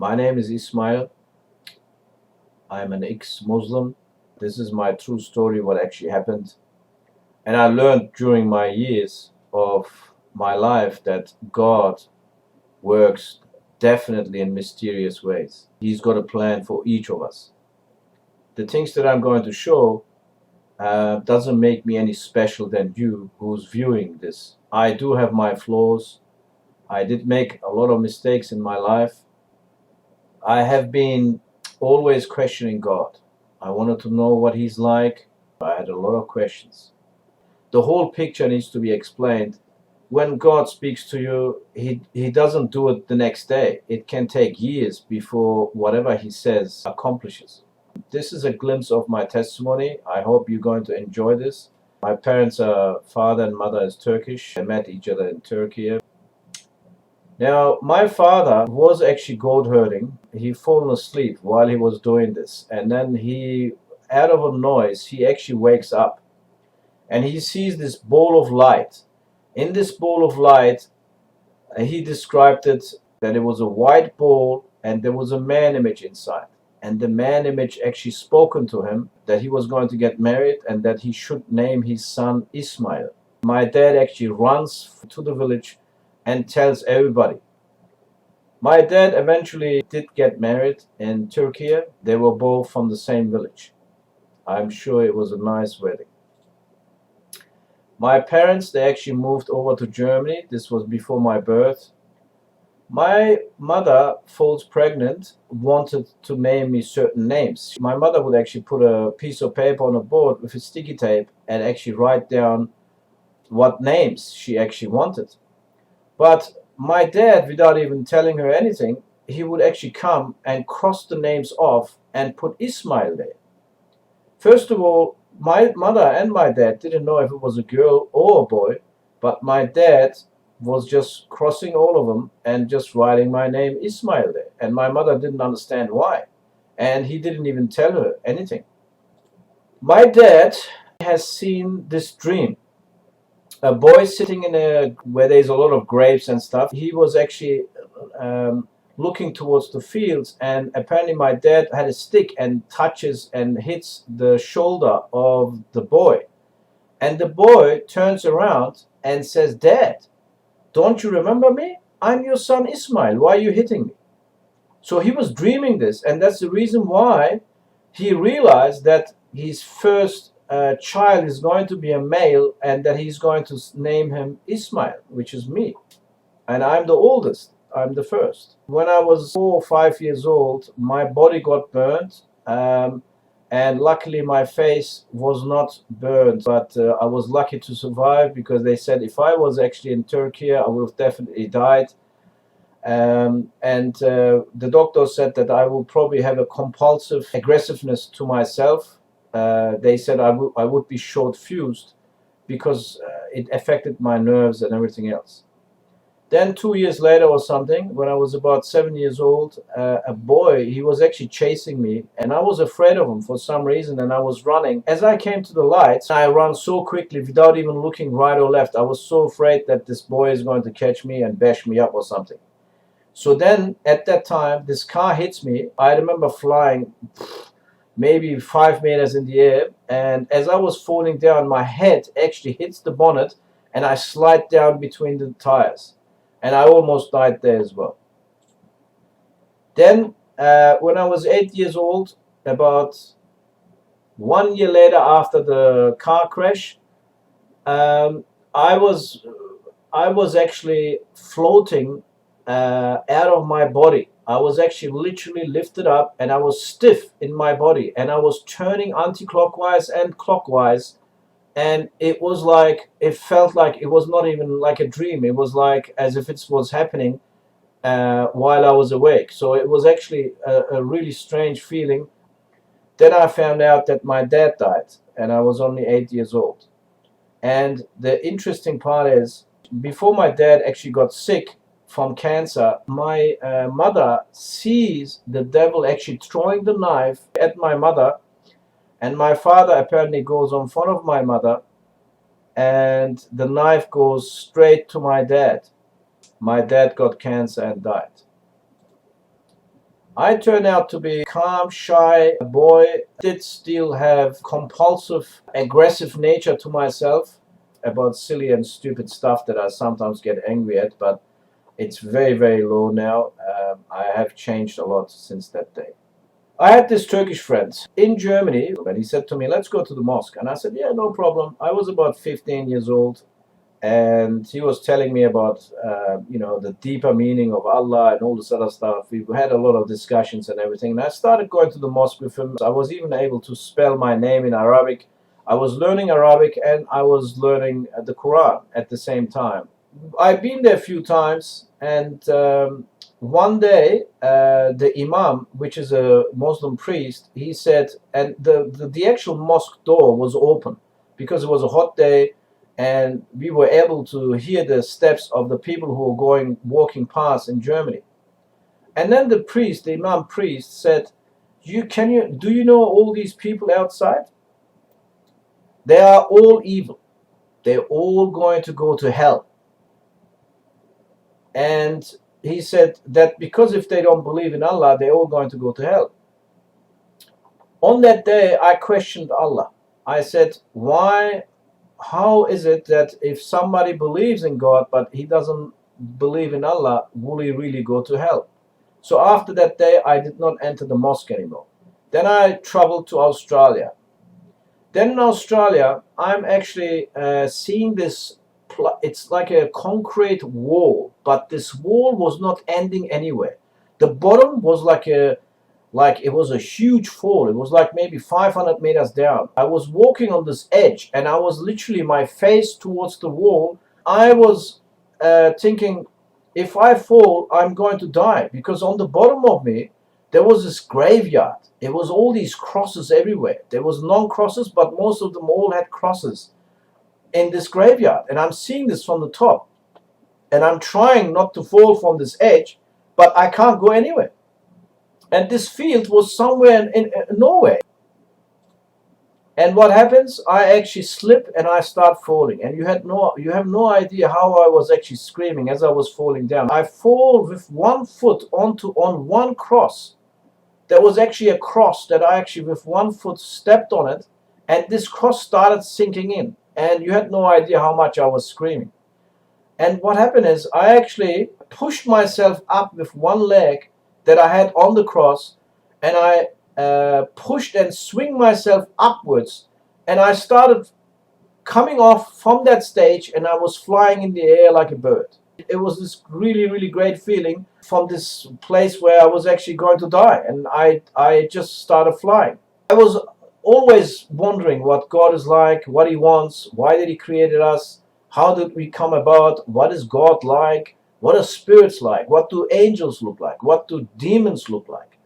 My name is Ismail. I'm an ex-Muslim. This is my true story, what actually happened. And I learned during my years of my life that God works definitely in mysterious ways. He's got a plan for each of us. The things that I'm going to show doesn't make me any special than you who's viewing this. I do have my flaws. I did make a lot of mistakes in my life. I have been always questioning God. I wanted to know what He's like. I had a lot of questions. The whole picture needs to be explained. When God speaks to you, he doesn't do it the next day. It can take years before whatever He says accomplishes. This is a glimpse of my testimony. I hope you're going to enjoy this. My parents are father and mother is Turkish. They met each other in Turkey. Now, my father was actually goat herding. He fallen asleep while he was doing this. And then out of a noise, he actually wakes up and he sees this ball of light. In this ball of light, he described it that it was a white ball and there was a man image inside. And the man image actually spoken to him that he was going to get married and that he should name his son Ismail. My dad actually runs to the village and tells everybody. My dad eventually did get married in Turkey. They were both from the same village. I'm sure it was a nice wedding. My parents, they actually moved over to Germany. This was before my birth. My mother falls pregnant, wanted to name me certain names. My mother would actually put a piece of paper on a board with a sticky tape and actually write down what names she actually wanted. But my dad, without even telling her anything, he would actually come and cross the names off and put Ismail there. First of all, my mother and my dad didn't know if it was a girl or a boy, but my dad was just crossing all of them and just writing my name Ismail there. And my mother didn't understand why. And he didn't even tell her anything. My dad has seen this dream. A boy sitting where there's a lot of grapes and stuff. He was actually looking towards the fields, and apparently my dad had a stick and touches and hits the shoulder of the boy. And the boy turns around and says, "Dad, don't you remember me? I'm your son Ismail. Why are you hitting me?" So he was dreaming this, and that's the reason why he realized that his first child is going to be a male and that he's going to name him Ismail, which is me. And I'm the oldest. I'm the first. When I was 4 or 5 years old, my body got burnt. And luckily my face was not burned, but I was lucky to survive because they said if I was actually in Turkey, I would have definitely died. The doctor said that I will probably have a compulsive aggressiveness to myself. They said I would be short-fused because it affected my nerves and everything else. Then 2 years later or something, when I was about 7 years old, a boy, he was actually chasing me and I was afraid of him for some reason and I was running. As I came to the lights, I ran so quickly without even looking right or left. I was so afraid that this boy is going to catch me and bash me up or something. So then at that time, this car hits me. I remember flying maybe 5 meters in the air, and as I was falling down, my head actually hits the bonnet and I slide down between the tires. And I almost died there as well. Then, when I was 8 years old, about 1 year later after the car crash, I was actually floating out of my body. I was actually literally lifted up and I was stiff in my body and I was turning anti-clockwise and clockwise. And it was like, it felt like it was not even like a dream. It was like as if it was happening while I was awake. So it was actually a really strange feeling. Then I found out that my dad died and I was only 8 years old. And the interesting part is, before my dad actually got sick from cancer, my mother sees the devil actually throwing the knife at my mother. And my father apparently goes in front of my mother and the knife goes straight to my dad. My dad got cancer and died. I turned out to be a calm, shy boy. Did still have compulsive, aggressive nature to myself about silly and stupid stuff that I sometimes get angry at, but it's very, very low now. I have changed a lot since that day. I had this Turkish friend in Germany, and he said to me, let's go to the mosque. And I said, yeah, no problem. I was about 15 years old, and he was telling me about, the deeper meaning of Allah and all this other stuff. We had a lot of discussions and everything. And I started going to the mosque with him. I was even able to spell my name in Arabic. I was learning Arabic, and I was learning the Quran at the same time. I've been there a few times, and one day the imam, which is a Muslim priest, he said, and the actual mosque door was open because it was a hot day, and we were able to hear the steps of the people who were walking past in Germany. And then the imam priest said, do you know all these people outside? They are all evil. They're all going to go to hell. And he said that because if they don't believe in Allah, they're all going to go to hell. On that day, I questioned Allah. I said, how is it that if somebody believes in God, but he doesn't believe in Allah, will he really go to hell? So after that day, I did not enter the mosque anymore. Then I traveled to Australia. Then in Australia, I'm actually seeing this. It's like a concrete wall, but this wall was not ending anywhere. The bottom was like it was a huge fall. It was like maybe 500 meters down. I was walking on this edge, and I was literally my face towards the wall. I was thinking, if I fall, I'm going to die, because on the bottom of me there was this graveyard. It was all these crosses everywhere. There was non-crosses, but most of them all had crosses in this graveyard, and I'm seeing this from the top, and I'm trying not to fall from this edge, but I can't go anywhere. And this field was somewhere in nowhere. And what happens? I actually slip and I start falling, and you have no idea how I was actually screaming as I was falling down. I fall with one foot on one cross. There was actually a cross that I actually with one foot stepped on it, and this cross started sinking in. And you had no idea how much I was screaming. And what happened is I actually pushed myself up with one leg that I had on the cross, and I pushed and swing myself upwards, and I started coming off from that stage, and I was flying in the air like a bird. It was this really, really great feeling from this place where I was actually going to die, and I just started flying. I was always wondering what God is like, what he wants, why did he create us, how did we come about, what is God like, what are spirits like, what do angels look like, what do demons look like.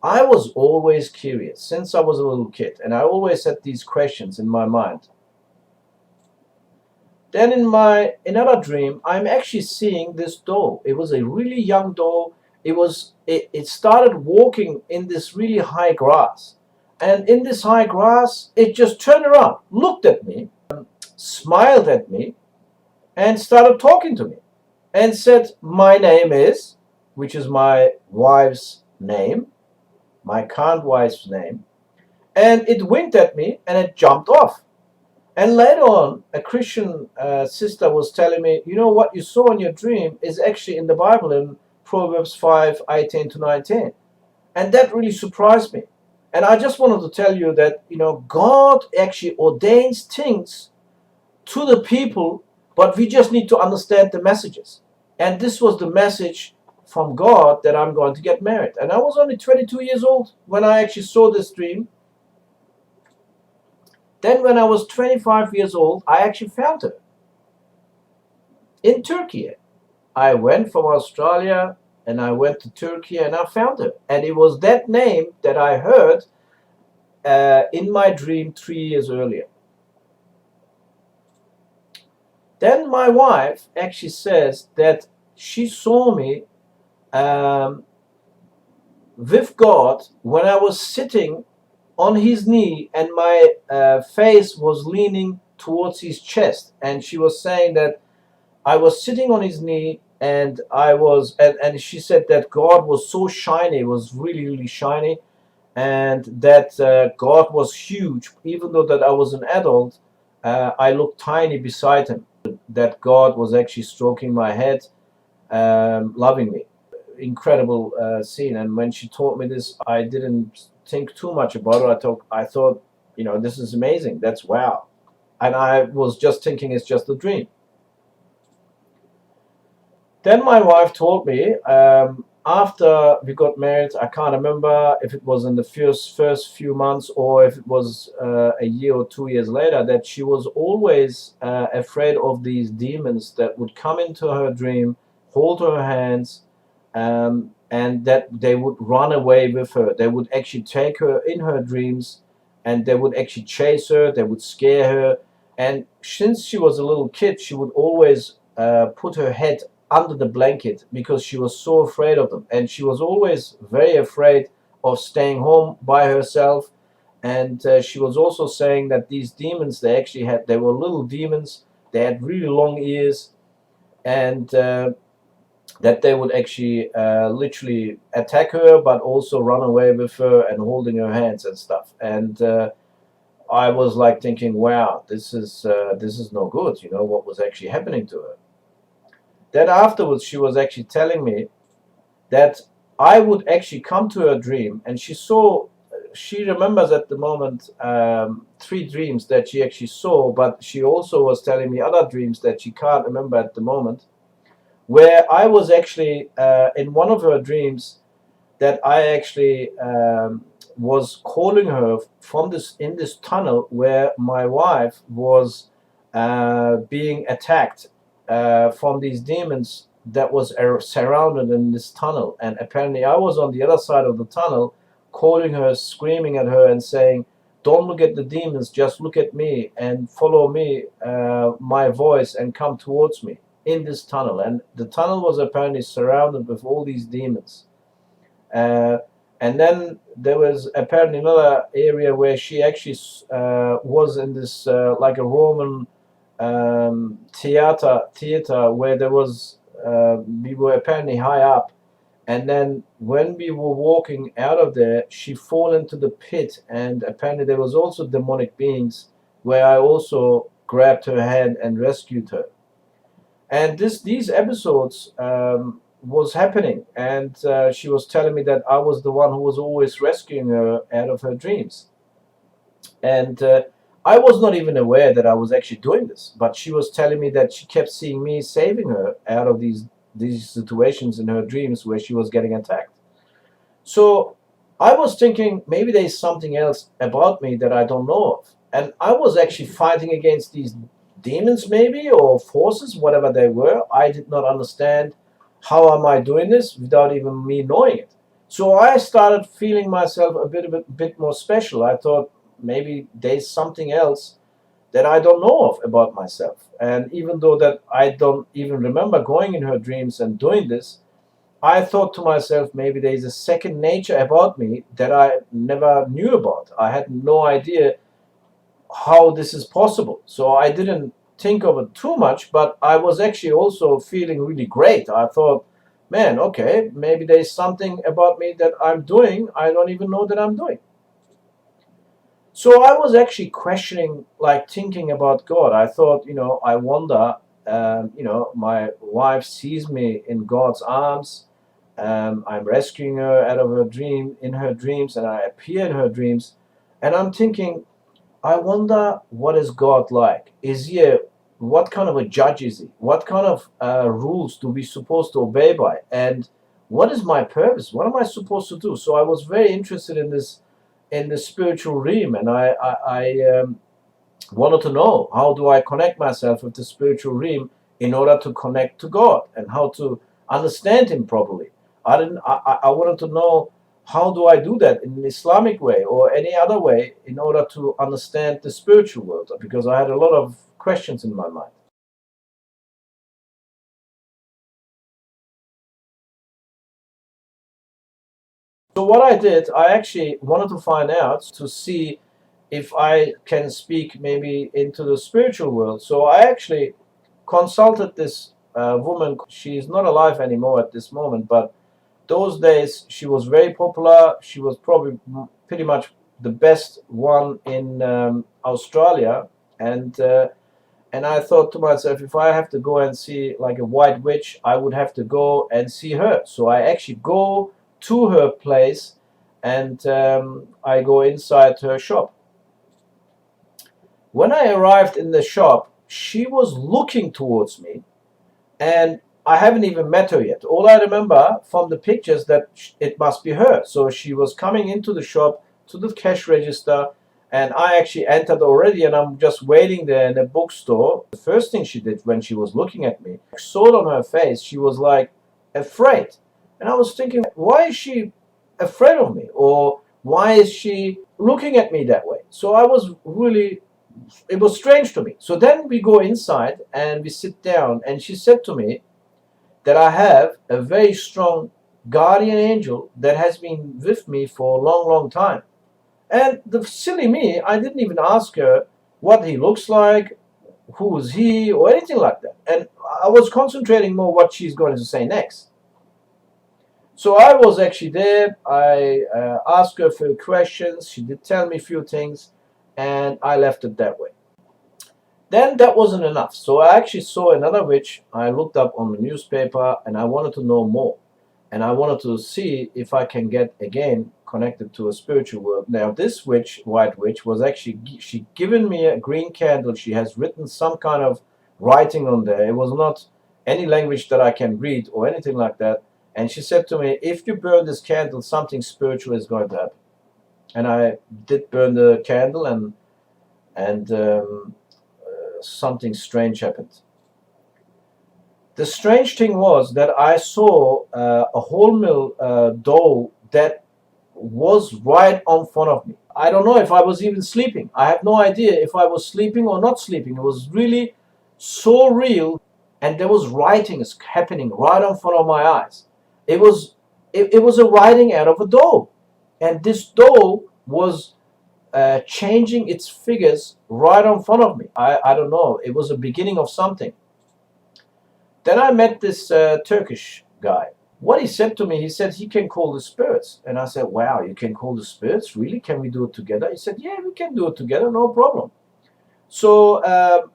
I was always curious since I was a little kid, and I always had these questions in my mind. Then in my another dream, I'm actually seeing this doe. It was a really young doe. It started walking in this really high grass. And in this high grass, it just turned around, looked at me, smiled at me, and started talking to me, and said, my name is, which is my wife's name, my current wife's name, and it winked at me and it jumped off. And later on, a Christian sister was telling me, what you saw in your dream is actually in the Bible in Proverbs 5:18 to 19. And that really surprised me. And I just wanted to tell you that, God actually ordains things to the people, but we just need to understand the messages. And this was the message from God that I'm going to get married. And I was only 22 years old when I actually saw this dream. Then when I was 25 years old, I actually found her in Turkey. I went from Australia and I went to Turkey and I found her. And it was that name that I heard in my dream 3 years earlier. Then my wife actually says that she saw me with God when I was sitting on his knee, and my face was leaning towards his chest. And she was saying that I was sitting on his knee and I was, and she said that God was so shiny, it was really, really shiny, and that God was huge. Even though that I was an adult, I looked tiny beside him. That God was actually stroking my head, loving me. Incredible scene. And when she told me this, I didn't think too much about it. I thought, this is amazing. That's wow. And I was just thinking it's just a dream. Then my wife told me, after we got married, I can't remember if it was in the first few months or if it was a year or 2 years later, that she was always afraid of these demons that would come into her dream, hold her hands, and that they would run away with her. They would actually take her in her dreams, and they would actually chase her. They would scare her. And since she was a little kid, she would always put her head under the blanket because she was so afraid of them. And she was always very afraid of staying home by herself. And she was also saying that these demons, they were little demons. They had really long ears, and that they would actually literally attack her, but also run away with her and holding her hands and stuff. And I was like thinking, wow, this is no good. What was actually happening to her. Then afterwards, she was actually telling me that I would actually come to her dream, and she remembers at the moment three dreams that she actually saw, but she also was telling me other dreams that she can't remember at the moment, where I was actually in one of her dreams, that I actually was calling her from this tunnel where my wife was being attacked from these demons that was surrounded in this tunnel. And apparently I was on the other side of the tunnel, calling her, screaming at her and saying, don't look at the demons, just look at me and follow me, my voice, and come towards me in this tunnel. And the tunnel was apparently surrounded with all these demons. uh, and then there was apparently another area where she actually was in this like a Roman theater where there was we were apparently high up, and then when we were walking out of there, she fall into the pit, and apparently there was also demonic beings where I also grabbed her hand and rescued her. And these episodes was happening, and she was telling me that I was the one who was always rescuing her out of her dreams. And I was not even aware that I was actually doing this, but she was telling me that she kept seeing me saving her out of these situations in her dreams where she was getting attacked. So I was thinking maybe there's something else about me that I don't know of. And I was actually fighting against these demons, maybe, or forces, whatever they were. I did not understand how am I doing this without even me knowing it. So I started feeling myself a bit more special. I thought maybe there's something else that I don't know of about myself. And even though that I don't even remember going in her dreams and doing this, I thought to myself, maybe there is a second nature about me that I never knew about. I had no idea how this is possible. So I didn't think of it too much, but I was actually also feeling really great. I thought, man, okay, maybe there's something about me that I'm doing, I don't even know that I'm doing. So I was actually questioning, like thinking about God. I thought, I wonder, my wife sees me in God's arms. I'm rescuing her out of her dream, in her dreams, and I appear in her dreams. And I'm thinking, I wonder, what is God like? What kind of a judge is he? What kind of rules do we supposed to obey by? And what is my purpose? What am I supposed to do? So I was very interested in the spiritual realm, and I wanted to know, how do I connect myself with the spiritual realm in order to connect to God and how to understand Him properly. I didn't. I wanted to know, how do I do that in an Islamic way or any other way in order to understand the spiritual world, because I had a lot of questions in my mind. So what I did, I actually wanted to find out to see if I can speak maybe into the spiritual world. So I actually consulted this woman. She's not alive anymore at this moment, but those days she was very popular. She was probably pretty much the best one in Australia, and and I thought to myself, if I have to go and see like a white witch, I would have to go and see her. So I actually go to her place, and I go inside her shop. When I arrived in the shop, she was looking towards me, and I haven't even met her yet. All I remember from the pictures that it must be her. So she was coming into the shop to the cash register, and I actually entered already, and I'm just waiting there in the bookstore. The first thing she did when she was looking at me, I saw it on her face, she was like afraid. And I was thinking, why is she afraid of me? Or why is she looking at me that way? So I was really, it was strange to me. So then we go inside and we sit down, and she said to me that I have a very strong guardian angel that has been with me for a long, long time. And the silly me, I didn't even ask her what he looks like, who is he, or anything like that. And I was concentrating more what she's going to say next. So I was actually there. I asked her a few questions. She did tell me a few things, and I left it that way. Then that wasn't enough. So I actually saw another witch. I looked up on the newspaper, and I wanted to know more. And I wanted to see if I can get again connected to a spiritual world. Now this witch, white witch, was actually, she given me a green candle. She has written some kind of writing on there. It was not any language that I can read or anything like that. And she said to me, if you burn this candle, something spiritual is going to happen. And I did burn the candle, and something strange happened. The strange thing was that I saw a wholemeal dough that was right in front of me. I don't know if I was even sleeping. I have no idea if I was sleeping or not sleeping. It was really so real, and there was writings happening right in front of my eyes. It was a writing out of a dough, and this dough was changing its figures right in front of me. I don't know. It was the beginning of something. Then I met this Turkish guy. What he said to me, he said he can call the spirits. And I said, wow, you can call the spirits? Really? Can we do it together? He said, yeah, we can do it together, no problem. So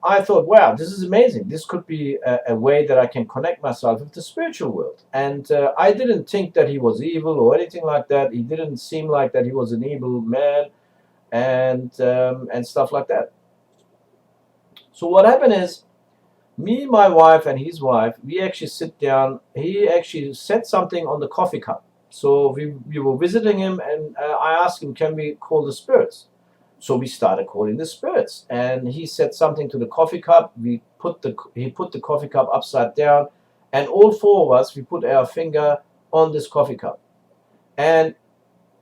I thought, wow, this is amazing. This could be a way that I can connect myself with the spiritual world. And I didn't think that he was evil or anything like that. He didn't seem like that he was an evil man, and stuff like that. So what happened is, me, my wife, and his wife, we actually sit down. He actually said something on the coffee cup. So we were visiting him, and I asked him, can we call the spirits? So we started calling the spirits. And he said something to the coffee cup. He put the coffee cup upside down. And all four of us, we put our finger on this coffee cup. And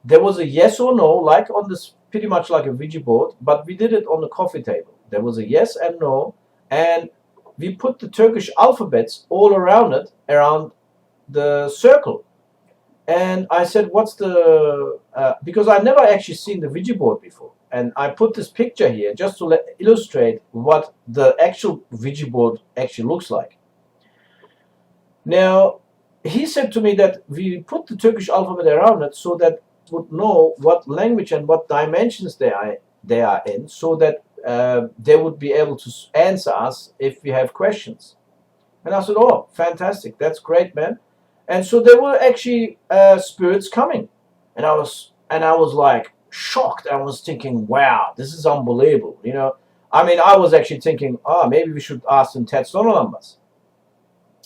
there was a yes or no, like on this, pretty much like a Ouija board, but we did it on the coffee table. There was a yes and no. And we put the Turkish alphabets all around it, around the circle. And I said, what's the, because I never actually seen the Ouija board before. And I put this picture here just to illustrate what the actual Ouija board actually looks like. Now, he said to me that we put the Turkish alphabet around it so that would know what language and what dimensions they are in, so that they would be able to answer us if we have questions. And I said, oh, fantastic, that's great, man. And so there were actually spirits coming, and I was like shocked. I was thinking, wow, this is unbelievable. You know, I mean, I was actually thinking, oh, maybe we should ask them Tetsono numbers.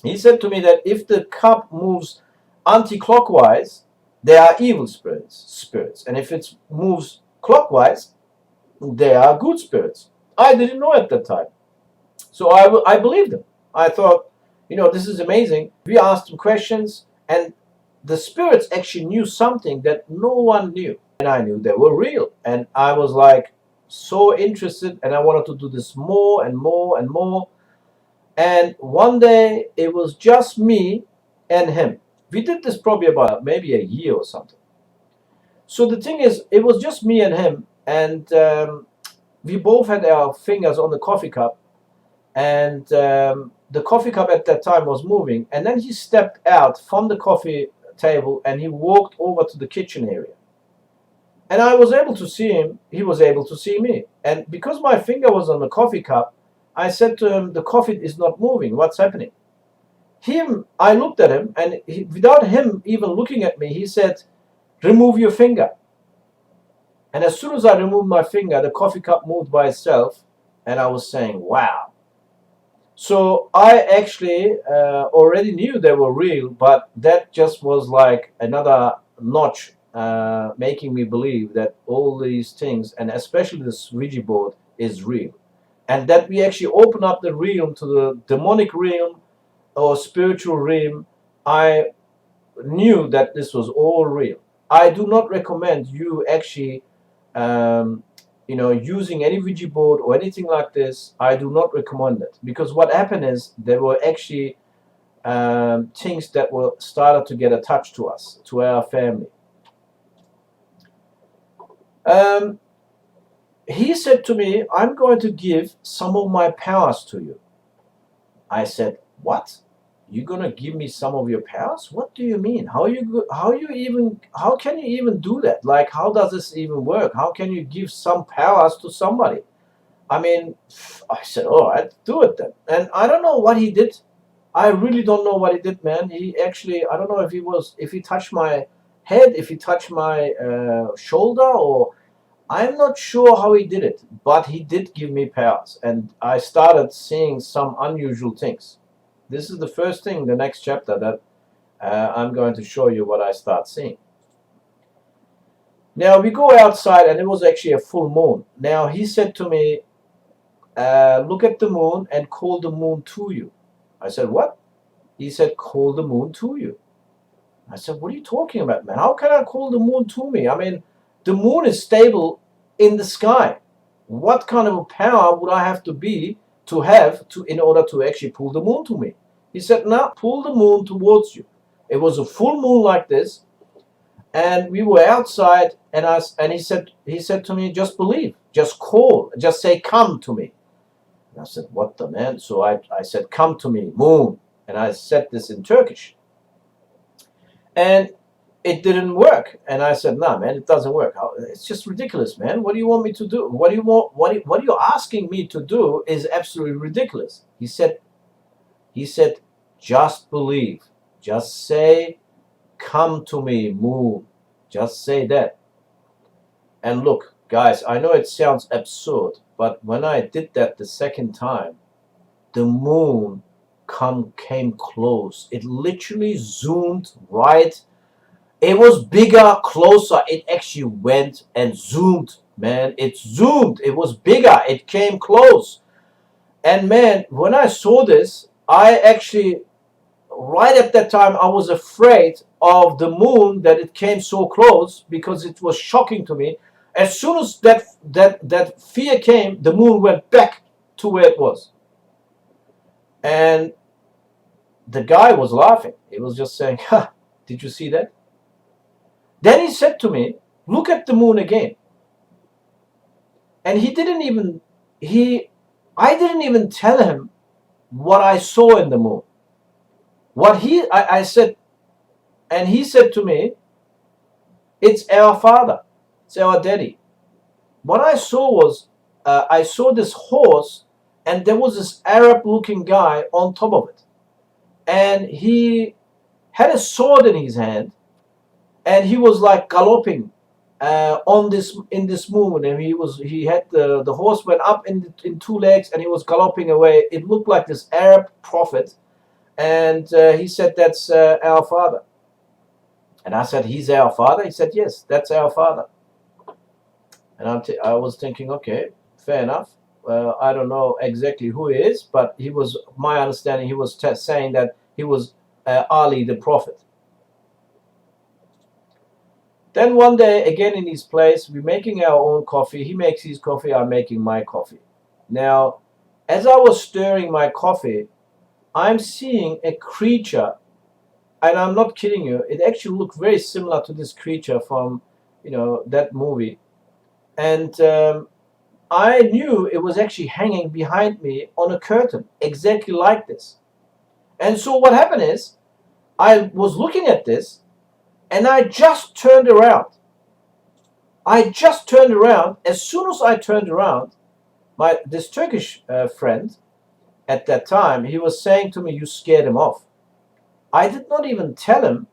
He said to me that if the cup moves anti-clockwise, they are evil spirits, and if it moves clockwise, they are good spirits. I didn't know at that time, so I believed him. I thought, you know, this is amazing. We asked him questions, and the spirits actually knew something that no one knew, and I knew they were real. And I was like so interested, and I wanted to do this more and more and more. And one day it was just me and him. We did this probably about maybe a year or something. So the thing is, it was just me and him, and we both had our fingers on the coffee cup, and the coffee cup at that time was moving, and then he stepped out from the coffee table and he walked over to the kitchen area, and I was able to see him, he was able to see me, and because my finger was on the coffee cup, I said to him, the coffee is not moving, what's happening? I looked at him, and without him even looking at me, he said, remove your finger. And as soon as I removed my finger, the coffee cup moved by itself, and I was saying, wow. So I actually already knew they were real, but that just was like another notch making me believe that all these things, and especially this Ouija board, is real. And that we actually open up the realm to the demonic realm or spiritual realm. I knew that this was all real. I do not recommend you actually using any Ouija board or anything like this. I do not recommend it, because what happened is there were actually things that were started to get attached to us, to our family. He said to me, I'm going to give some of my powers to you. I said, what? You're gonna give me some of your powers? What do you mean? How can you even do that? Like, how does this even work? How can you give some powers to somebody? I mean, I said, all right, do it then. And I don't know what he did. I really don't know what he did, man. He actually, I don't know if he touched my head, if he touched my shoulder, or I'm not sure how he did it, but he did give me powers, and I started seeing some unusual things. This is the first thing, the next chapter, that I'm going to show you what I start seeing. Now we go outside, and it was actually a full moon. Now he said to me, look at the moon and call the moon to you. I said, what? He said, call the moon to you. I said, what are you talking about, man? How can I call the moon to me? I mean, the moon is stable in the sky. What kind of a power would I have to in order to actually pull the moon to me? He said, no, pull the moon towards you. It was a full moon like this, and we were outside, and he said to me, just believe, just call, just say, come to me. And I said, what the man? So I said, come to me, moon. And I said this in Turkish. And it didn't work. And I said, nah, man, it doesn't work. It's just ridiculous, man. What do you want me to do? What you're asking me to do is absolutely ridiculous. He said, just believe. Just say, come to me, moon. Just say that. And look, guys, I know it sounds absurd, but when I did that the second time, the moon came close. It literally zoomed right. It was bigger, closer. It actually went and zoomed, man. It zoomed. It was bigger. It came close. And man, when I saw this, I actually, right at that time, I was afraid of the moon, that it came so close, because it was shocking to me. As soon as that fear came, the moon went back to where it was. And the guy was laughing. He was just saying, ha, did you see that? Then he said to me, look at the moon again. And I didn't even tell him what I saw in the moon. I said, and he said to me, it's our father, it's our daddy. What I saw was, I saw this horse, and there was this Arab looking guy on top of it. And he had a sword in his hand, and he was like galloping in this moon, and he had the horse went up in two legs, and he was galloping away. It looked like this Arab prophet, and he said, that's our father. And I said, he's our father? He said, yes, that's our father. And I was thinking, okay, fair enough. I don't know exactly who he is, but my understanding, he was saying that he was Ali the prophet. Then one day, again in his place, we're making our own coffee. He makes his coffee, I'm making my coffee. Now, as I was stirring my coffee, I'm seeing a creature, and I'm not kidding you, it actually looked very similar to this creature from, that movie. And I knew it was actually hanging behind me on a curtain, exactly like this. And so what happened is, I was looking at this, and I just turned around. I just turned around. As soon as I turned around, this Turkish friend at that time, he was saying to me, "You scared him off." I did not even tell him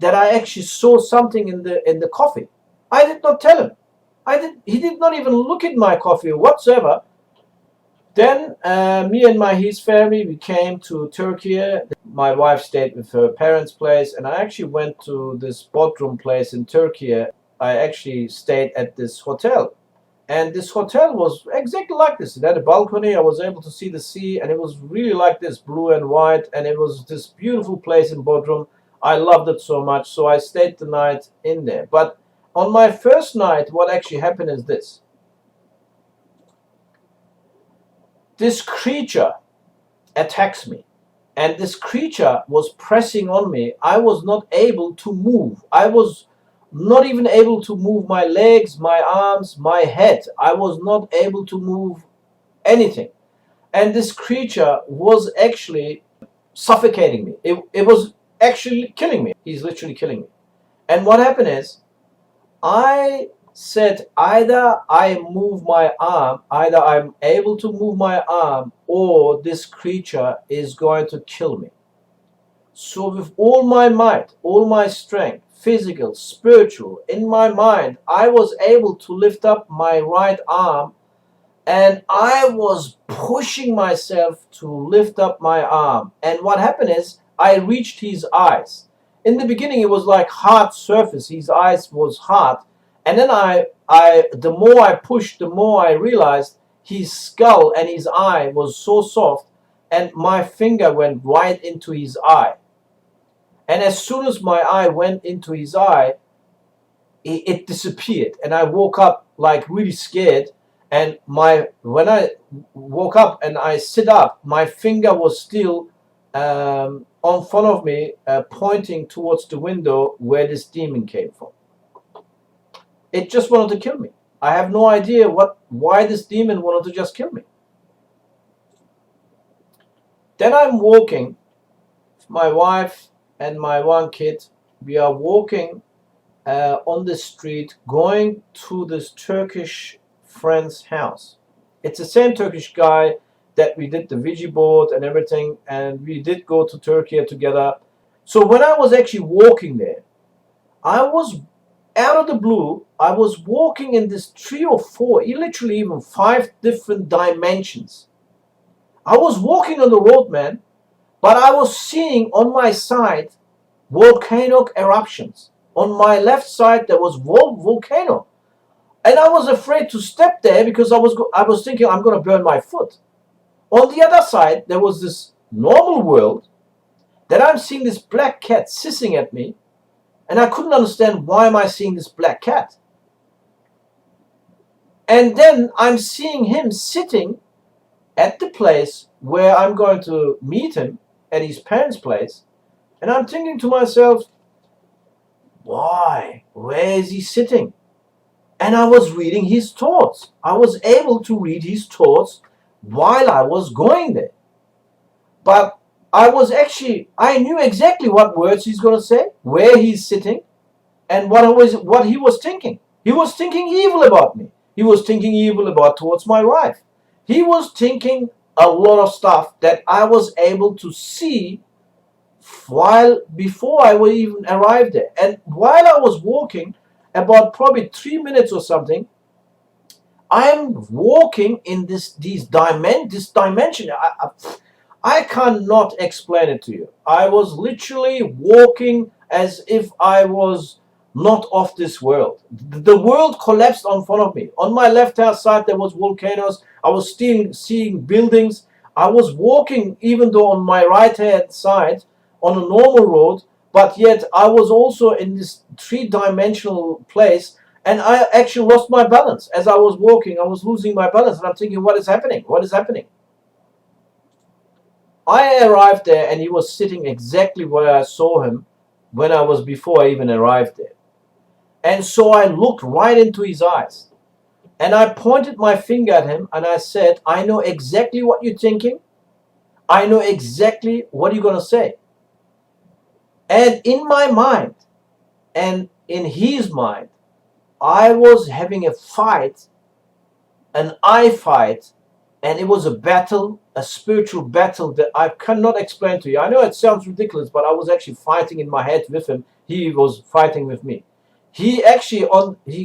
that I actually saw something in the coffee. I did not tell him. He did not even look at my coffee whatsoever. Then me and his family, we came to Turkey. My wife stayed with her parents' place, and I actually went to this boardroom place in Turkey. I actually stayed at this hotel, and this hotel was exactly like this. It had a balcony. I was able to see the sea, and it was really like this, blue and white, and it was this beautiful place in Bodrum. I loved it so much, so I stayed the night in there. But on my first night, what actually happened is this. This creature attacks me, and this creature was pressing on me. I was not able to move. I was not even able to move my legs, my arms, my head. I was not able to move anything. And this creature was actually suffocating me. It was actually killing me. He's literally killing me. And what happened is, I said, either I move my arm, either I'm able to move my arm, or this creature is going to kill me. So with all my might, all my strength, physical, spiritual, in my mind, I was able to lift up my right arm, and I was pushing myself to lift up my arm. And what happened is, I reached his eyes. In the beginning, it was like hard surface. His eyes was hard. And then the more I pushed, the more I realized his skull and his eye was so soft, and my finger went right into his eye. And as soon as my eye went into his eye, it disappeared, and I woke up like really scared. And when I woke up and I sit up, my finger was still on front of me, pointing towards the window where this demon came from. It just wanted to kill me. I have no idea why this demon wanted to just kill me. Then I'm walking, my wife and my one kid. We are walking on the street, going to this Turkish friend's house. It's the same Turkish guy that we did the Ouija board and everything, and we did go to Turkey together. So when I was actually walking there, I was out of the blue, I was walking in this 3 or 4, literally even 5 different dimensions. I was walking on the road, man, but I was seeing on my side volcanic eruptions. On my left side, there was volcano. And I was afraid to step there because I was thinking I'm going to burn my foot. On the other side, there was this normal world that I'm seeing this black cat hissing at me. And I couldn't understand, why am I seeing this black cat? And then I'm seeing him sitting at the place where I'm going to meet him, at his parents' place. And I'm thinking to myself, why? Where is he sitting? And I was reading his thoughts. I was able to read his thoughts while I was going there. But I knew exactly what words he's going to say, where he's sitting, and what he was thinking. He was thinking evil about me. He was thinking evil towards my wife. He was thinking a lot of stuff that I was able to see before I would even arrive there. And while I was walking, about probably 3 minutes or something, I'm walking in this dimension. I cannot explain it to you. I was literally walking as if I was not of this world. The world collapsed in front of me. On my left hand side, there was volcanoes. I was still seeing buildings. I was walking, even though on my right hand side, on a normal road, but yet I was also in this 3-dimensional place, and I actually lost my balance. As I was walking, I was losing my balance, and I'm thinking, what is happening? What is happening? I arrived there, and he was sitting exactly where I saw him when I was before I even arrived there. And so I looked right into his eyes. And I pointed my finger at him and I said, I know exactly what you're thinking. I know exactly what you're going to say. And in my mind and in his mind, I was having a fight, an eye fight, and it was a battle, a spiritual battle that I cannot explain to you. I know it sounds ridiculous, but I was actually fighting in my head with him. He was fighting with me. He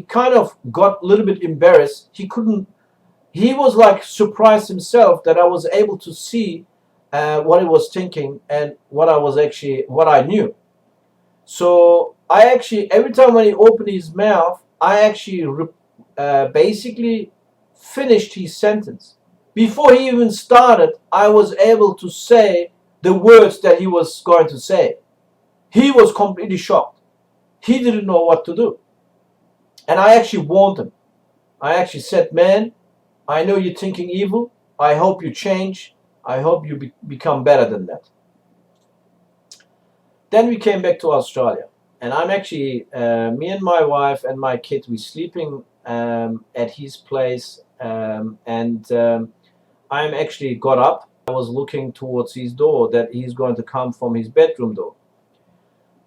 kind of got a little bit embarrassed. He was like surprised himself that I was able to see what he was thinking and what I knew. So I actually, every time when he opened his mouth, I actually basically finished his sentence. Before he even started, I was able to say the words that he was going to say. He was completely shocked. He didn't know what to do. And I actually warned him. I actually said, man, I know you're thinking evil. I hope you change. I hope you become better than that. Then we came back to Australia. And I'm actually, me and my wife and my kid, we're sleeping at his place. I'm actually got up. I was looking towards his door that he's going to come from his bedroom door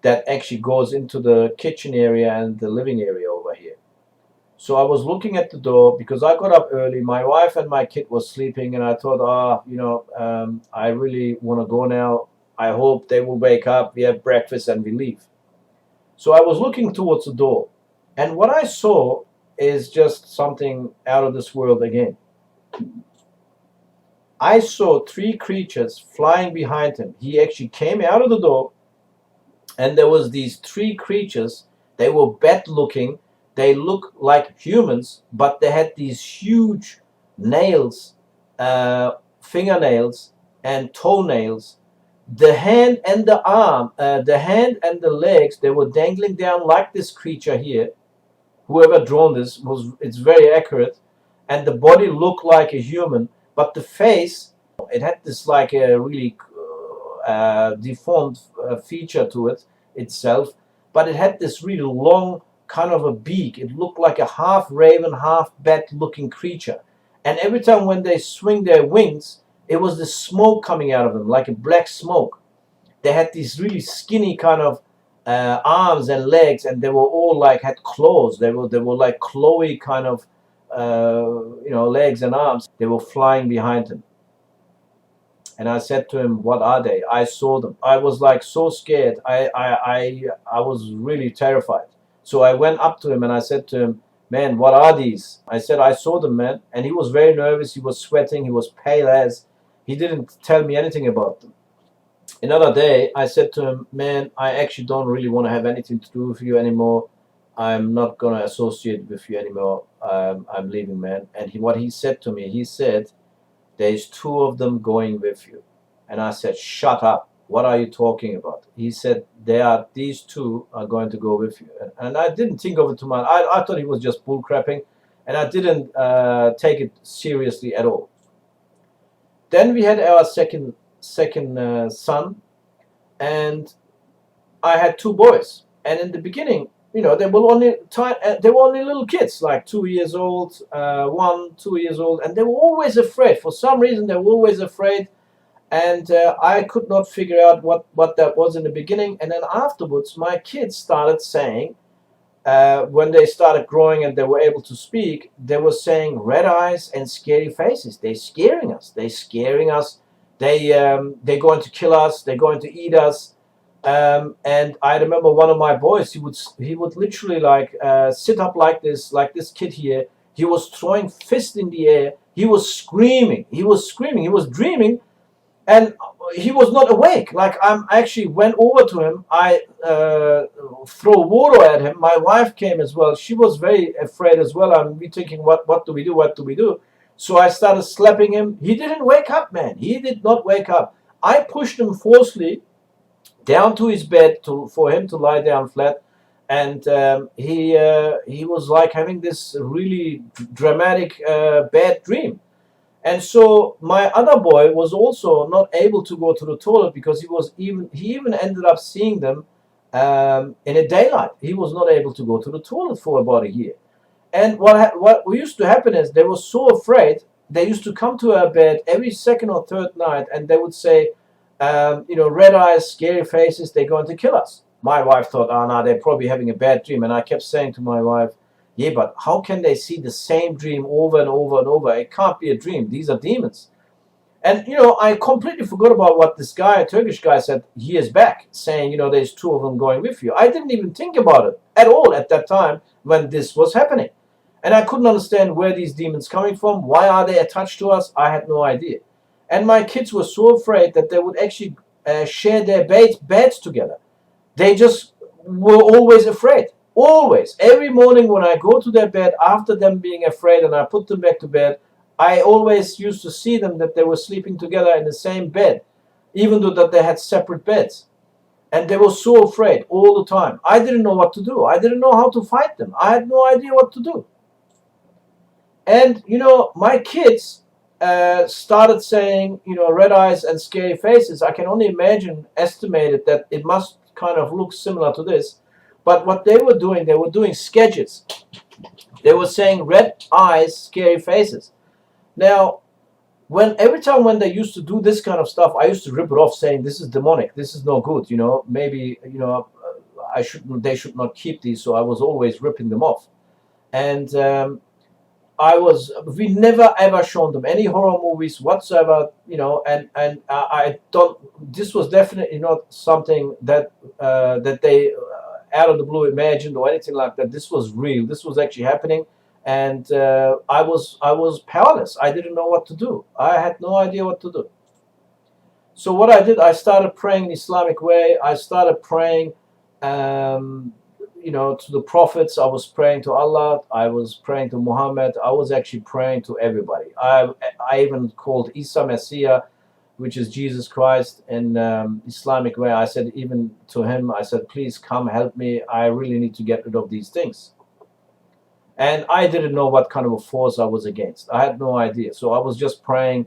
that actually goes into the kitchen area and the living area over here. So I was looking at the door because I got up early. My wife and my kid was sleeping, and I thought, I really want to go now. I hope they will wake up. We have breakfast and we leave. So I was looking towards the door, and what I saw is just something out of this world again. I saw three creatures flying behind him. He actually came out of the door, and there was these three creatures. They were bat looking. They look like humans, but they had these huge nails, fingernails and toenails. The hand and the arm, the hand and the legs, they were dangling down like this creature here. Whoever drawn this it's very accurate. And the body looked like a human, but the face, it had this like a really deformed feature to it itself, but it had this really long kind of a beak. It looked like a half raven, half bat looking creature. And every time when they swing their wings, it was the smoke coming out of them, like a black smoke. They had these really skinny kind of arms and legs, and they were all like had claws. They were like clawy kind of legs and arms. They were flying behind him. And I said to him, "What are they?" I saw them. I was like so scared. I was really terrified. So I went up to him and I said to him, "Man, what are these?" I said, "I saw them, man." And he was very nervous. He was sweating. He was pale as. He didn't tell me anything about them. Another day, I said to him, "Man, I actually don't really want to have anything to do with you anymore. I'm not going to associate with you anymore. I'm leaving, man." And what he said to me, he said, "There's two of them going with you." And I said, "Shut up. What are you talking about?" He said, "These two are going to go with you." And I didn't think of it too much. I thought he was just bullcrapping, and I didn't take it seriously at all. Then we had our second son, and I had two boys. And in the beginning, they were only little kids, like 2 years old, 1, 2 years old, and they were always afraid. For some reason, they were always afraid, and I could not figure out what that was in the beginning. And then afterwards, my kids started saying, when they started growing and they were able to speak, they were saying red eyes and scary faces. They're scaring us. They're scaring us. They're going to kill us. They're going to eat us. And I remember one of my boys. He would literally like sit up like this kid here. He was throwing fists in the air. He was screaming. He was screaming. He was dreaming, and he was not awake. Like I actually went over to him. I throw water at him. My wife came as well. She was very afraid as well. And we thinking, what do we do? What do we do? So I started slapping him. He didn't wake up, man. He did not wake up. I pushed him forcefully down to his bed for him to lie down flat, and he was like having this really dramatic bad dream. And so my other boy was also not able to go to the toilet because he even ended up seeing them in a daylight. He was not able to go to the toilet for about a year. And what used to happen is they were so afraid. They used to come to our bed every second or third night, and they would say, red eyes, scary faces, they're going to kill us. My wife thought, oh no, they're probably having a bad dream. And I kept saying to my wife, yeah, but how can they see the same dream over and over and over? It can't be a dream. These are demons. And I completely forgot about what this guy, a Turkish guy, said years back, saying, there's two of them going with you. I didn't even think about it at all at that time when this was happening. And I couldn't understand where these demons coming from. Why are they attached to us? I had no idea. And my kids were so afraid that they would actually share their beds together. They just were always afraid. Always. Every morning when I go to their bed, after them being afraid and I put them back to bed, I always used to see them that they were sleeping together in the same bed, even though that they had separate beds. And they were so afraid all the time. I didn't know what to do. I didn't know how to fight them. I had no idea what to do. And, my kids started saying, red eyes and scary faces. I can only imagine, estimated that it must kind of look similar to this. But what they were doing sketches. They were saying red eyes, scary faces. Now, every time when they used to do this kind of stuff, I used to rip it off, saying this is demonic, this is no good. Maybe they should not keep these. So I was always ripping them off, and we never ever shown them any horror movies whatsoever. And I don't. This was definitely not something that they out of the blue imagined or anything like that. This was real. This was actually happening. And I was powerless. I didn't know what to do. I had no idea what to do. So what I did, I started praying the Islamic way. I started praying, to the prophets. I was praying to Allah. I was praying to Muhammad. I was actually praying to everybody. I even called Isa Messiah, which is Jesus Christ, in Islamic way. I said even to him, I said, please come help me. I really need to get rid of these things. And I didn't know what kind of a force I was against. I had no idea. So I was just praying,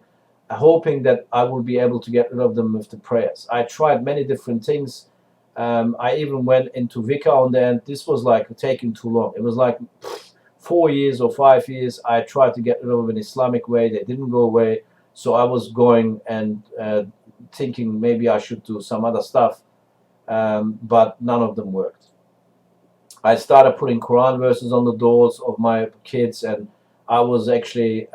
hoping that I will be able to get rid of them with the prayers. I tried many different things. I even went into Vika on the end. This was like taking too long. It was like 4 years or 5 years. I tried to get rid of an Islamic way. They didn't go away. So I was going and thinking maybe I should do some other stuff. But none of them worked. I started putting Quran verses on the doors of my kids, and I was actually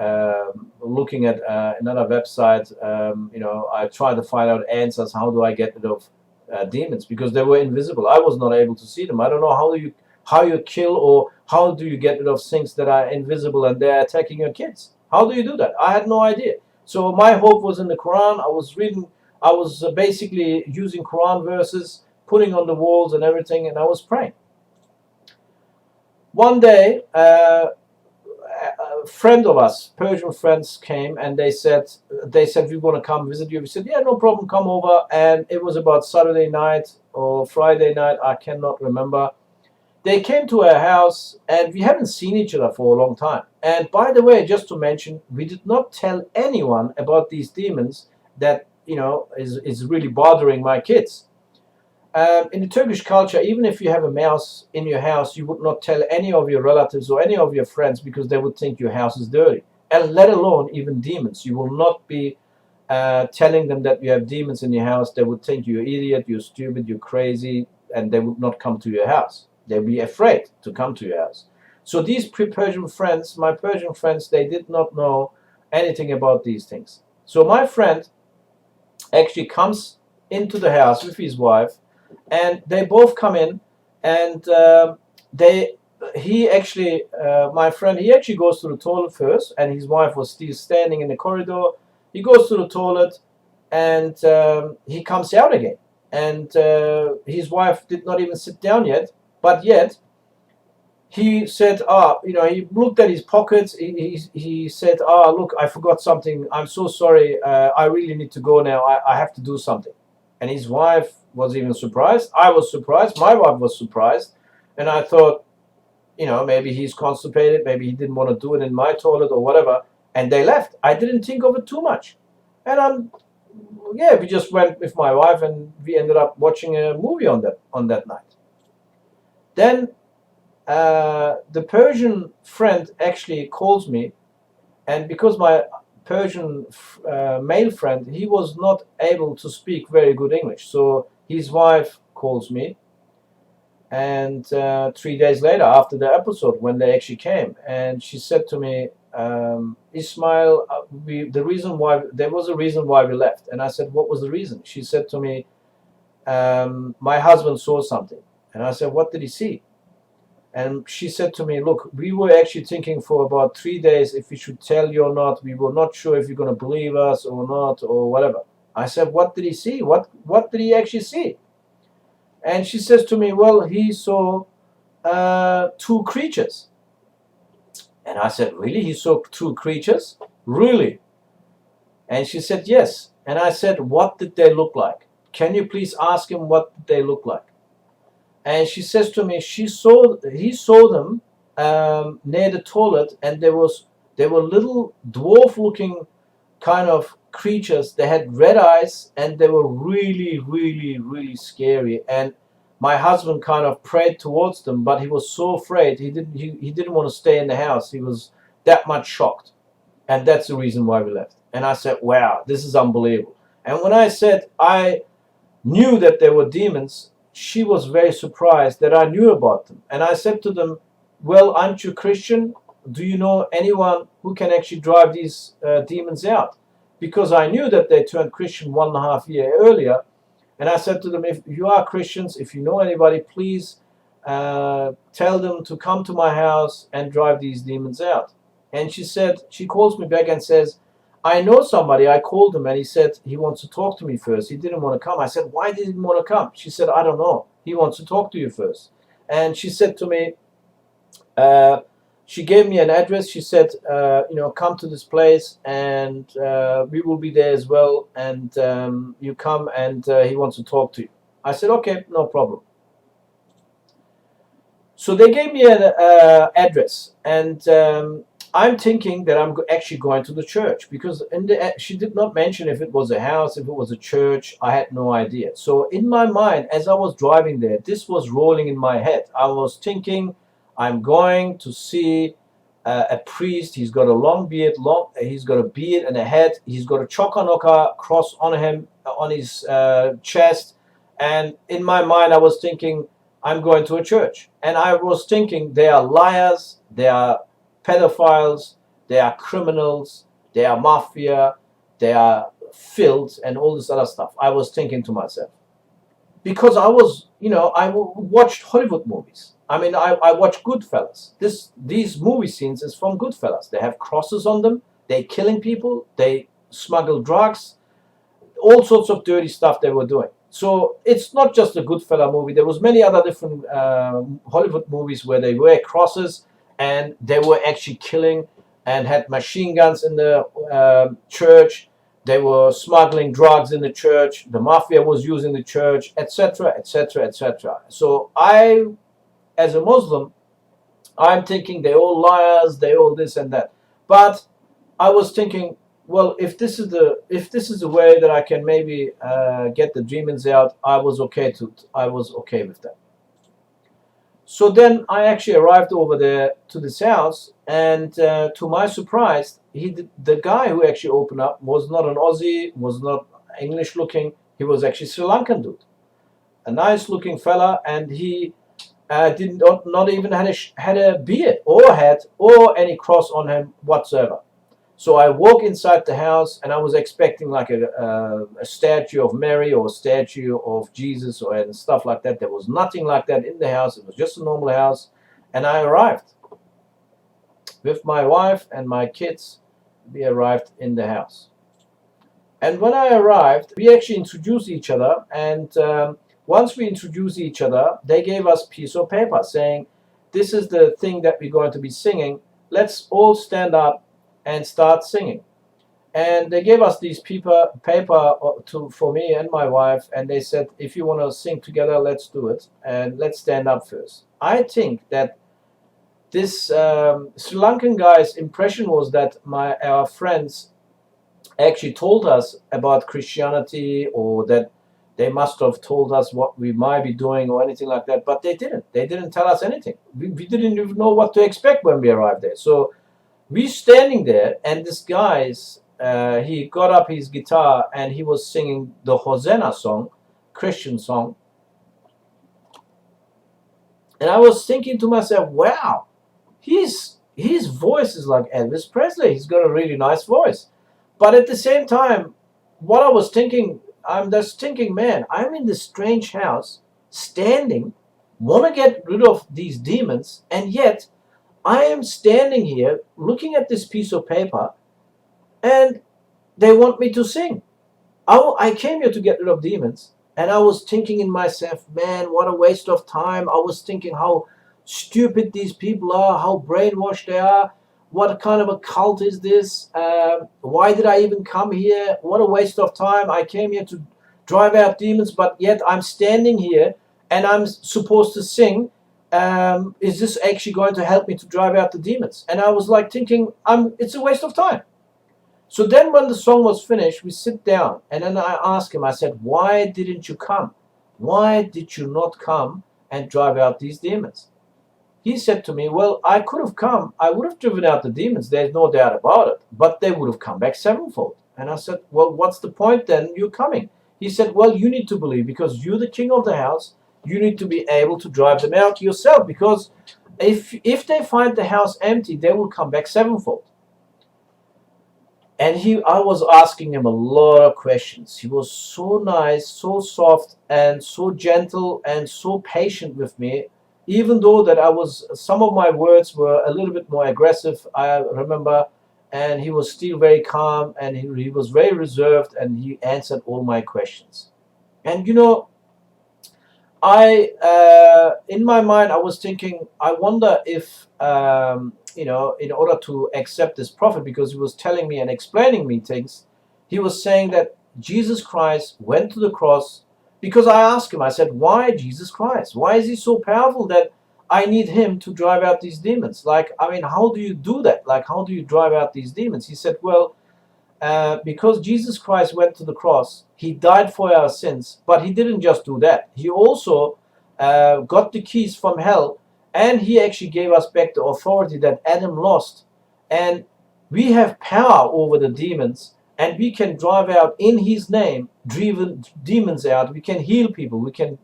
looking at another website. I tried to find out answers. How do I get rid of demons? Because they were invisible. I was not able to see them. I don't know how you kill, or how do you get rid of things that are invisible and they're attacking your kids? How do you do that? I had no idea. So my hope was in the Quran. I was reading. I was basically using Quran verses, putting on the walls and everything, and I was praying. One day, a friend of us, Persian friends, came and they said we want to come visit you. We said, yeah, no problem, come over. And it was about Saturday night or Friday night, I cannot remember. They came to our house and we haven't seen each other for a long time. And by the way, just to mention, we did not tell anyone about these demons that is really bothering my kids. In the Turkish culture, even if you have a mouse in your house, you would not tell any of your relatives or any of your friends, because they would think your house is dirty. And let alone even demons. You will not be telling them that you have demons in your house. They would think you're an idiot, you're stupid, you're crazy, and they would not come to your house. They'd be afraid to come to your house. So these Persian friends, my Persian friends, they did not know anything about these things. So my friend actually comes into the house with his wife, and they both come in, and my friend, he actually goes to the toilet first, and his wife was still standing in the corridor. He goes to the toilet, and he comes out again, and his wife did not even sit down yet, but yet he said, he looked at his pockets. He said, look, I forgot something. I'm so sorry. I really need to go now. I have to do something. And his wife was even surprised. I was surprised. My wife was surprised. And I thought, maybe he's constipated. Maybe he didn't want to do it in my toilet or whatever. And they left. I didn't think of it too much. And we just went with my wife, and we ended up watching a movie on that night. Then the Persian friend actually calls me, and because my Persian male friend, he was not able to speak very good English, so his wife calls me, and 3 days later, after the episode, when they actually came, and she said to me, Ismail, the reason why there was a reason why we left, and I said, what was the reason? She said to me, my husband saw something, and I said, what did he see? And she said to me, look, we were actually thinking for about 3 days if we should tell you or not. We were not sure if you're going to believe us or not or whatever. I said, what did he see? What did he actually see? And she says to me, well, he saw two creatures. And I said, really? He saw two creatures? Really? And she said, yes. And I said, what did they look like? Can you please ask him what they look like? And she says to me, he saw them near the toilet, and they were little dwarf-looking kind of creatures. They had red eyes, and they were really, really, really scary. And my husband kind of prayed towards them, but he was so afraid he didn't want to stay in the house. He was that much shocked, and that's the reason why we left. And I said, wow, this is unbelievable. And when I said I knew that there were demons, she was very surprised that I knew about them. And I said to them, well, aren't you Christian? Do you know anyone who can actually drive these demons out? Because I knew that they turned Christian 1.5 years earlier. And I said to them, if you are Christians, if you know anybody, please tell them to come to my house and drive these demons out. And she calls me back and says, I know somebody. I called him and he said he wants to talk to me first. He didn't want to come. I said, why did he want to come? She said, I don't know. He wants to talk to you first. And she said to me, she gave me an address. She said, come to this place and we will be there as well. And you come and he wants to talk to you. I said, okay, no problem. So they gave me an address, and I'm thinking that I'm actually going to the church, because she did not mention if it was a house, if it was a church. I had no idea. So in my mind, as I was driving there, this was rolling in my head. I was thinking, I'm going to see a priest. He's got a long beard, he's got a beard and a head. He's got a chokanaka cross on him, on his chest. And in my mind, I was thinking, I'm going to a church. And I was thinking, they are liars, they are pedophiles, they are criminals, they are mafia, they are filth, and all this other stuff. I was thinking to myself, because I was, I watched Hollywood movies. I mean, I watched Goodfellas. These movie scenes is from Goodfellas. They have crosses on them. They're killing people. They smuggle drugs. All sorts of dirty stuff they were doing. So it's not just a Goodfella movie. There was many other different Hollywood movies where they wear crosses and they were actually killing and had machine guns in the church. They were smuggling drugs in the church. The mafia was using the church, etc., etc., etc. So I, as a Muslim, I'm thinking they're all liars, they're all this and that. But I was thinking, well, if this is the way that I can maybe get the demons out, I was okay with that. So then I actually arrived over there to this house, and to my surprise, the guy who actually opened up was not an Aussie, was not English looking. He was actually Sri Lankan dude, a nice looking fella, and he did not even had a beard or hat or any cross on him whatsoever. So I walk inside the house, and I was expecting like a statue of Mary or a statue of Jesus and stuff like that. There was nothing like that in the house. It was just a normal house. And I arrived with my wife and my kids. We arrived in the house. And when I arrived, we actually introduced each other. And once we introduced each other, they gave us a piece of paper saying, this is the thing that we're going to be singing. Let's all stand up and start singing. And they gave us these paper for me and my wife, and they said, if you want to sing together, let's do it, and let's stand up first. I think that this Sri Lankan guy's impression was that our friends actually told us about Christianity, or that They must have told us what we might be doing or anything like that, but they didn't. They didn't tell us anything. We didn't even know what to expect when we arrived there. So we standing there, and this guy's he got up his guitar and he was singing the Hosanna song, Christian song. And I was thinking to myself, wow, his voice is like Elvis Presley. He's got a really nice voice. But at the same time, what I was thinking, I'm just thinking, man, I'm in this strange house, standing, want to get rid of these demons, and yet I am standing here looking at this piece of paper, and they want me to sing. I came here to get rid of demons, and I was thinking in myself, man, what a waste of time. I was thinking how stupid these people are, how brainwashed they are. What kind of a cult is this? Why did I even come here? What a waste of time. I came here to drive out demons, but yet I'm standing here and I'm supposed to sing. Is this actually going to help me to drive out the demons? And I was like thinking, it's a waste of time. So then when the song was finished, we sit down, and then I asked him, I said, why didn't you come? Why did you not come and drive out these demons? He said to me, well, I could have come. I would have driven out the demons. There's no doubt about it. But they would have come back sevenfold. And I said, well, what's the point then? You're coming. He said, well, you need to believe, because you're the king of the house. You need to be able to drive them out yourself, because if they find the house empty, they will come back sevenfold. And I was asking him a lot of questions. He was so nice, so soft, and so gentle, and so patient with me. Even though that some of my words were a little bit more aggressive, I remember, and he was still very calm, and he was very reserved, and he answered all my questions. And in my mind, I was thinking, I wonder if, in order to accept this prophet, because he was telling me and explaining me things, he was saying that Jesus Christ went to the cross. Because I asked him, I said, why Jesus Christ? Why is he so powerful that I need him to drive out these demons? How do you do that? Like, how do you drive out these demons? He said, well, because Jesus Christ went to the cross, he died for our sins, but he didn't just do that. He also got the keys from hell, and he actually gave us back the authority that Adam lost. And we have power over the demons, and we can drive out in his name, driven demons out. We can heal people. We can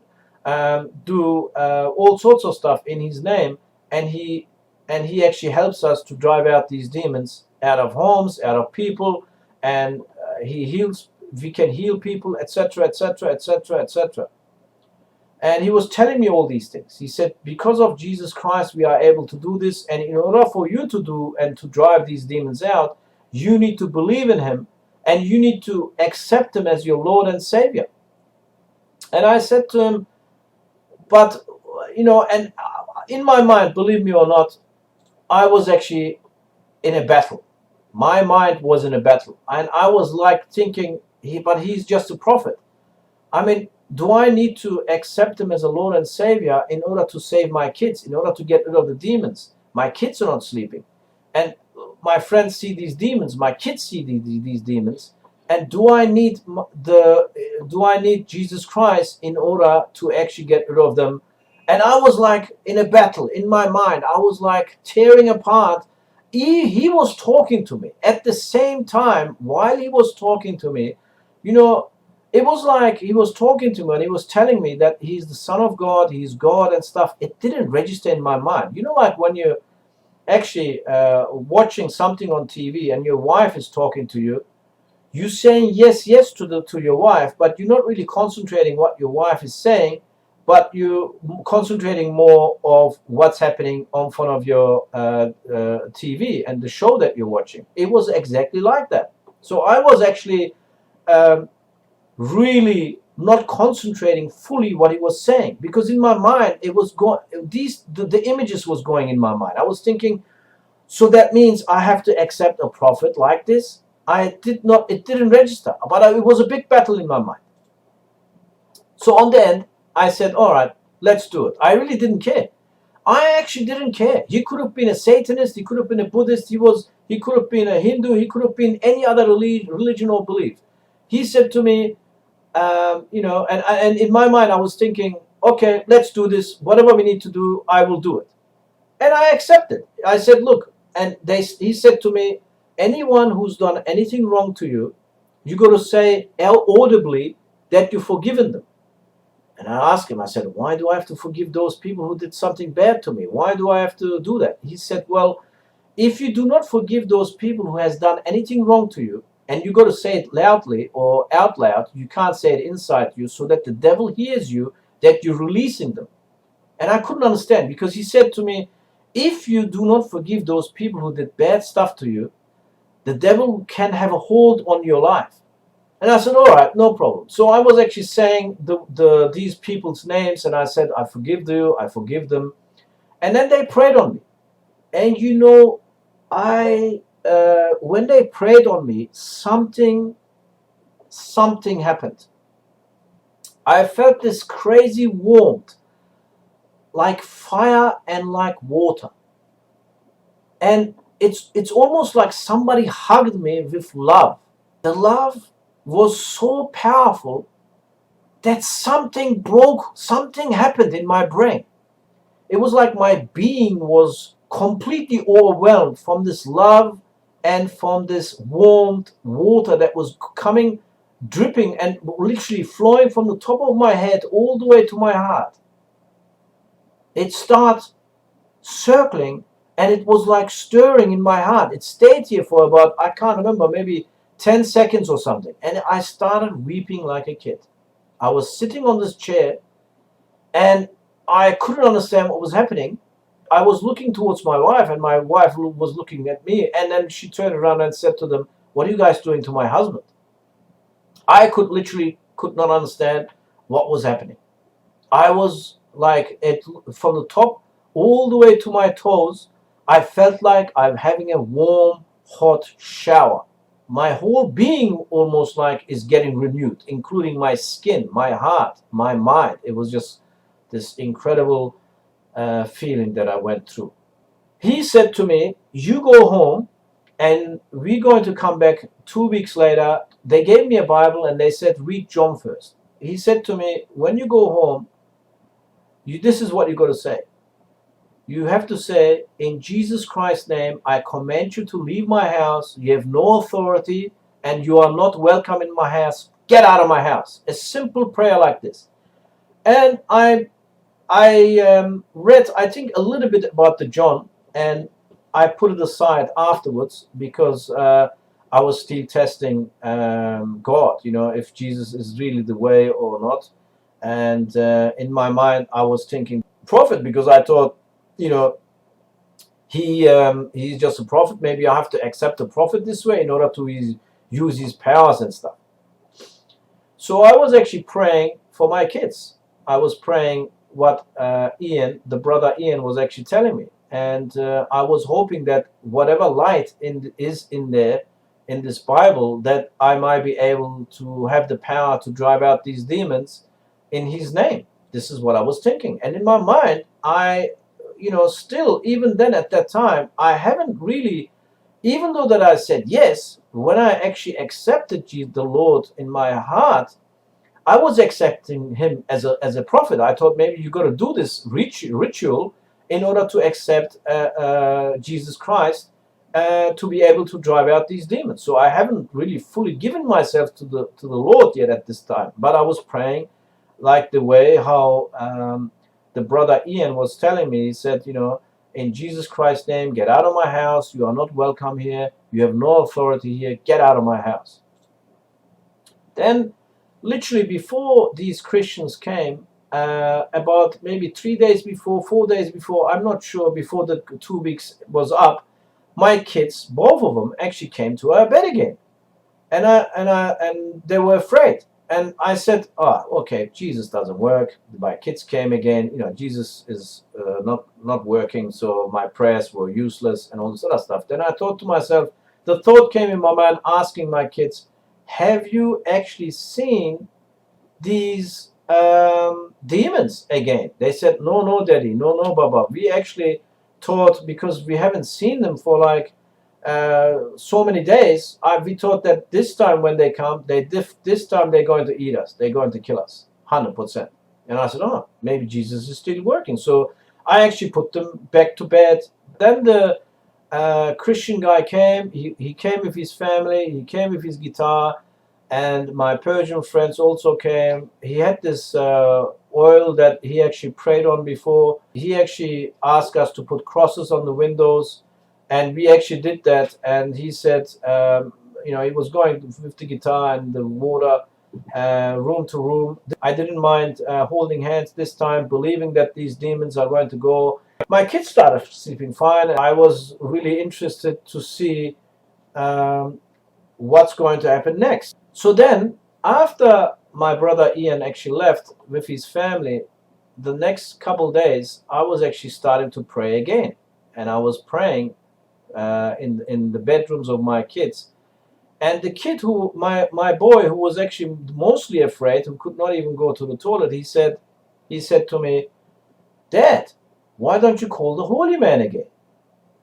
do all sorts of stuff in his name, and he actually helps us to drive out these demons out of homes, out of people, and he heals. We can heal people, etc., etc., etc., etc. And he was telling me all these things. He said, because of Jesus Christ, we are able to do this. And in order for you to do and to drive these demons out, you need to believe in him, and you need to accept him as your Lord and Savior. And I said to him, but, and in my mind, believe me or not, I was actually in a battle. My mind was in a battle. And I was like thinking, but he's just a prophet. Do I need to accept him as a Lord and Savior in order to save my kids, in order to get rid of the demons? My kids are not sleeping. And my friends see these demons. My kids see these demons. And do I need Jesus Christ in order to actually get rid of them? And I was like in a battle in my mind. I was like tearing apart. He was talking to me at the same time. While he was talking to me, it was like he was talking to me and he was telling me that he's the Son of God, he's God and stuff. It didn't register in my mind. Like when you're actually watching something on TV and your wife is talking to you, you're saying yes to your wife, but you're not really concentrating what your wife is saying, but you're concentrating more of what's happening on front of your TV and the show that you're watching. It was exactly like that. So I was actually really not concentrating fully what he was saying, because in my mind it was going, the images was going in my mind. I was thinking, so that means I have to accept a prophet like this? It didn't register, but it was a big battle in my mind. So on the end, I said, all right, let's do it. I really didn't care. I actually didn't care. He could have been a Satanist, he could have been a Buddhist, he could have been a Hindu, he could have been any other religion or belief. He said to me, and in my mind I was thinking, okay, let's do this. Whatever we need to do, I will do it. And I accepted. I said, look, and he said to me, anyone who's done anything wrong to you, you got to say audibly that you've forgiven them. And I asked him, I said, why do I have to forgive those people who did something bad to me? Why do I have to do that? He said, well, if you do not forgive those people who has done anything wrong to you, and you got to say it loudly or out loud, you can't say it inside you so that the devil hears you, that you're releasing them. And I couldn't understand, because he said to me, if you do not forgive those people who did bad stuff to you, the devil can have a hold on your life. And I said, all right, no problem. So I was actually saying these people's names, and I said, I forgive you, I forgive them. And then they prayed on me. And I when they prayed on me, something happened. I felt this crazy warmth, like fire and like water. And it's almost like somebody hugged me with love. The love was so powerful that something broke, something happened in my brain. It was like my being was completely overwhelmed from this love and from this warm water that was coming, dripping and literally flowing from the top of my head all the way to my heart. It started circling, and it was like stirring in my heart. It stayed here for about, I can't remember, maybe 10 seconds or something. And I started weeping like a kid. I was sitting on this chair and I couldn't understand what was happening. I was looking towards my wife, and my wife was looking at me, and then she turned around and said to them, what are you guys doing to my husband? I could not understand what was happening. I was like, from the top all the way to my toes, I felt like I'm having a warm, hot shower. My whole being almost like is getting renewed, including my skin, my heart, my mind. It was just this incredible feeling that I went through. He said to me, you go home and we're going to come back 2 weeks later. They gave me a Bible and they said, read John first. He said to me, when you go home, this is what you got to say. You have to say, in Jesus Christ's name, I command you to leave my house. You have no authority and you are not welcome in my house. Get out of my house. A simple prayer like this. And I read, I think, a little bit about the John, and I put it aside afterwards because I was still testing God, if Jesus is really the way or not. And in my mind, I was thinking prophet, because I thought, he's just a prophet. Maybe I have to accept the prophet this way in order to use his powers and stuff. So I was actually praying for my kids. I was praying what Ian, the brother Ian, was actually telling me. And I was hoping that whatever light is in there, in this Bible, that I might be able to have the power to drive out these demons in his name. This is what I was thinking. And in my mind, still, even then at that time, I haven't really, even though that I said yes, when I actually accepted the Lord in my heart, I was accepting him as a prophet. I thought maybe you got to do this ritual in order to accept Jesus Christ to be able to drive out these demons. So I haven't really fully given myself to the Lord yet at this time. But I was praying like the way how the brother Ian was telling me. He said, in Jesus Christ's name, get out of my house. You are not welcome here. You have no authority here. Get out of my house. Then, literally before these Christians came, about maybe 3 days before, 4 days before, I'm not sure, before the 2 weeks was up, my kids, both of them, actually came to our bed again, and they were afraid. And I said, okay, Jesus doesn't work. My kids came again. Jesus is not working, so my prayers were useless and all this other stuff. Then I thought to myself, the thought came in my mind, asking my kids, have you actually seen these demons again? They said, no, Daddy, no, Baba. We actually thought, because we haven't seen them for like so many days, we thought that this time when they come, this time they're going to eat us. They're going to kill us, 100%. And I said, oh, maybe Jesus is still working. So I actually put them back to bed. Then the Christian guy came. He came with his family. He came with his guitar. And my Persian friends also came. He had this oil that he actually prayed on before. He actually asked us to put crosses on the windows, and we actually did that. And he said, he was going with the guitar and the water, room to room. I didn't mind holding hands this time, believing that these demons are going to go. My kids started sleeping fine. I was really interested to see what's going to happen next. So then, after my brother Ian actually left with his family, the next couple days, I was actually starting to pray again. And I was praying in the bedrooms of my kids. And the kid my boy, who was actually mostly afraid, who could not even go to the toilet, he said to me, Dad, why don't you call the holy man again?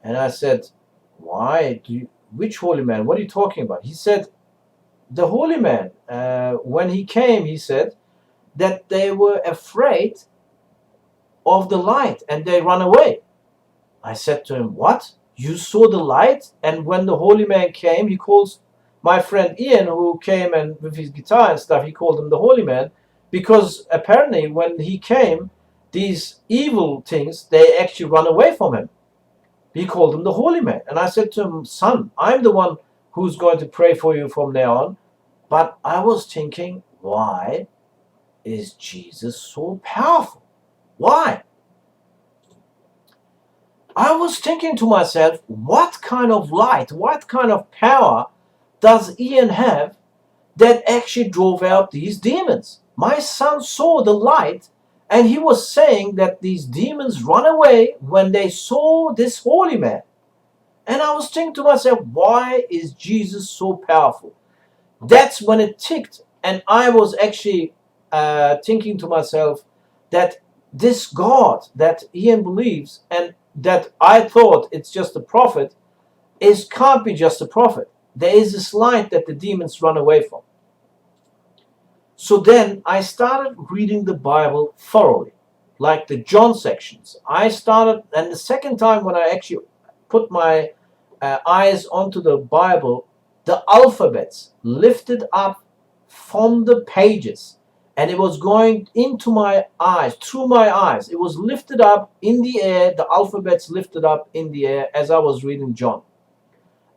And I said, why? Which holy man? What are you talking about? He said, the holy man, when he came, he said that they were afraid of the light and they ran away. I said to him, what? You saw the light? And when the holy man came, he calls my friend Ian, who came and with his guitar and stuff, he called him the holy man, because apparently when he came, these evil things, they actually run away from him. He called him the holy man. And I said to him, son, I'm the one who's going to pray for you from now on. But I was thinking, why is Jesus so powerful? Why? I was thinking to myself, what kind of light, what kind of power does Ian have that actually drove out these demons? My son saw the light, and he was saying that these demons run away when they saw this holy man. And I was thinking to myself, why is Jesus so powerful? That's when it ticked, and I was actually thinking to myself that this God that Ian believes and that I thought it's just a prophet can't be just a prophet. There is this light that the demons run away from. So then I started reading the Bible thoroughly, like the John sections. And the second time when I actually put my eyes onto the Bible, the alphabets lifted up from the pages, and it was going into my eyes, through my eyes. It was lifted up in the air, the alphabets lifted up in the air as I was reading John.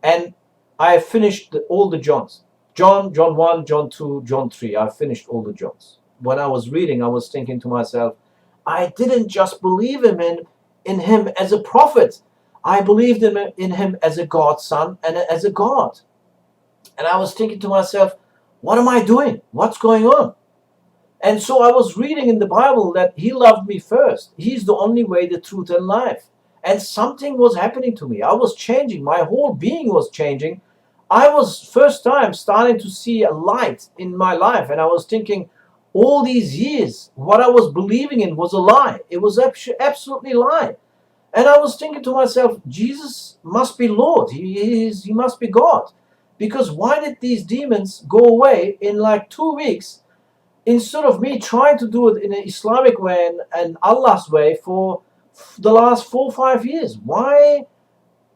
And I finished all the Johns. John 1, John 2, John 3. I finished all the Johns. When I was reading, I was thinking to myself, I didn't just believe in him as a prophet. I believed in him as a God's son and as a God. And I was thinking to myself, what am I doing? What's going on? And so I was reading in the Bible that he loved me first. He's the only way, the truth, and life. And something was happening to me. I was changing. My whole being was changing. I was first time starting to see a light in my life. And I was thinking, all these years, what I was believing in was a lie. It was absolutely a lie. And I was thinking to myself, Jesus must be Lord. He must be God. Because why did these demons go away in like 2 weeks, instead of me trying to do it in an Islamic way and Allah's way for the last 4 or 5 years? Why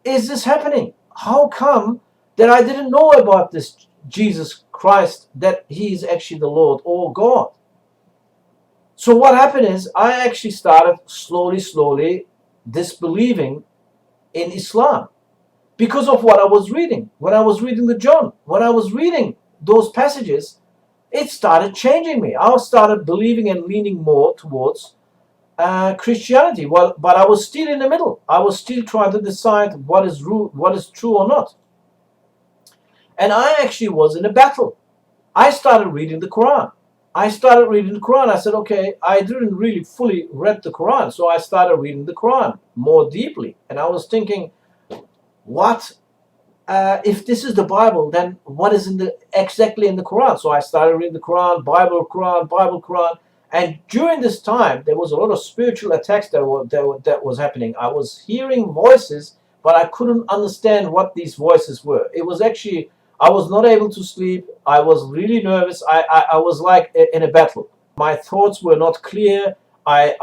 is this happening? How come that I didn't know about this Jesus Christ, that he is actually the Lord or God? So what happened is I actually started slowly disbelieving in Islam because of what I was reading. When I was reading the John, when I was reading those passages, it started changing me. I started believing and leaning more towards Christianity. Well, but I was still in the middle. I was still trying to decide what is true or not. And I actually was in a battle. I started reading the Quran. I said, okay, I didn't really fully read the Quran, so I started reading the Quran more deeply. And I was thinking, what? If this is the Bible, then what is exactly in the Quran? So I started reading the Quran, Bible, Quran. And during this time, there was a lot of spiritual attacks that was happening. I was hearing voices, but I couldn't understand what these voices were. It was actually, I was not able to sleep. I was really nervous. I was like in a battle. My thoughts were not clear. I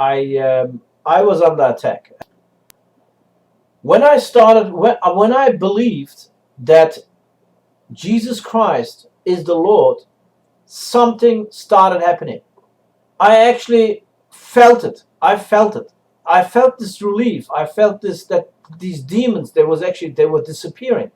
was under attack. When I started, when I believed that Jesus Christ is the Lord, something started happening. I actually felt it. I felt it. I felt this relief. I felt this, that these demons, they were disappearing.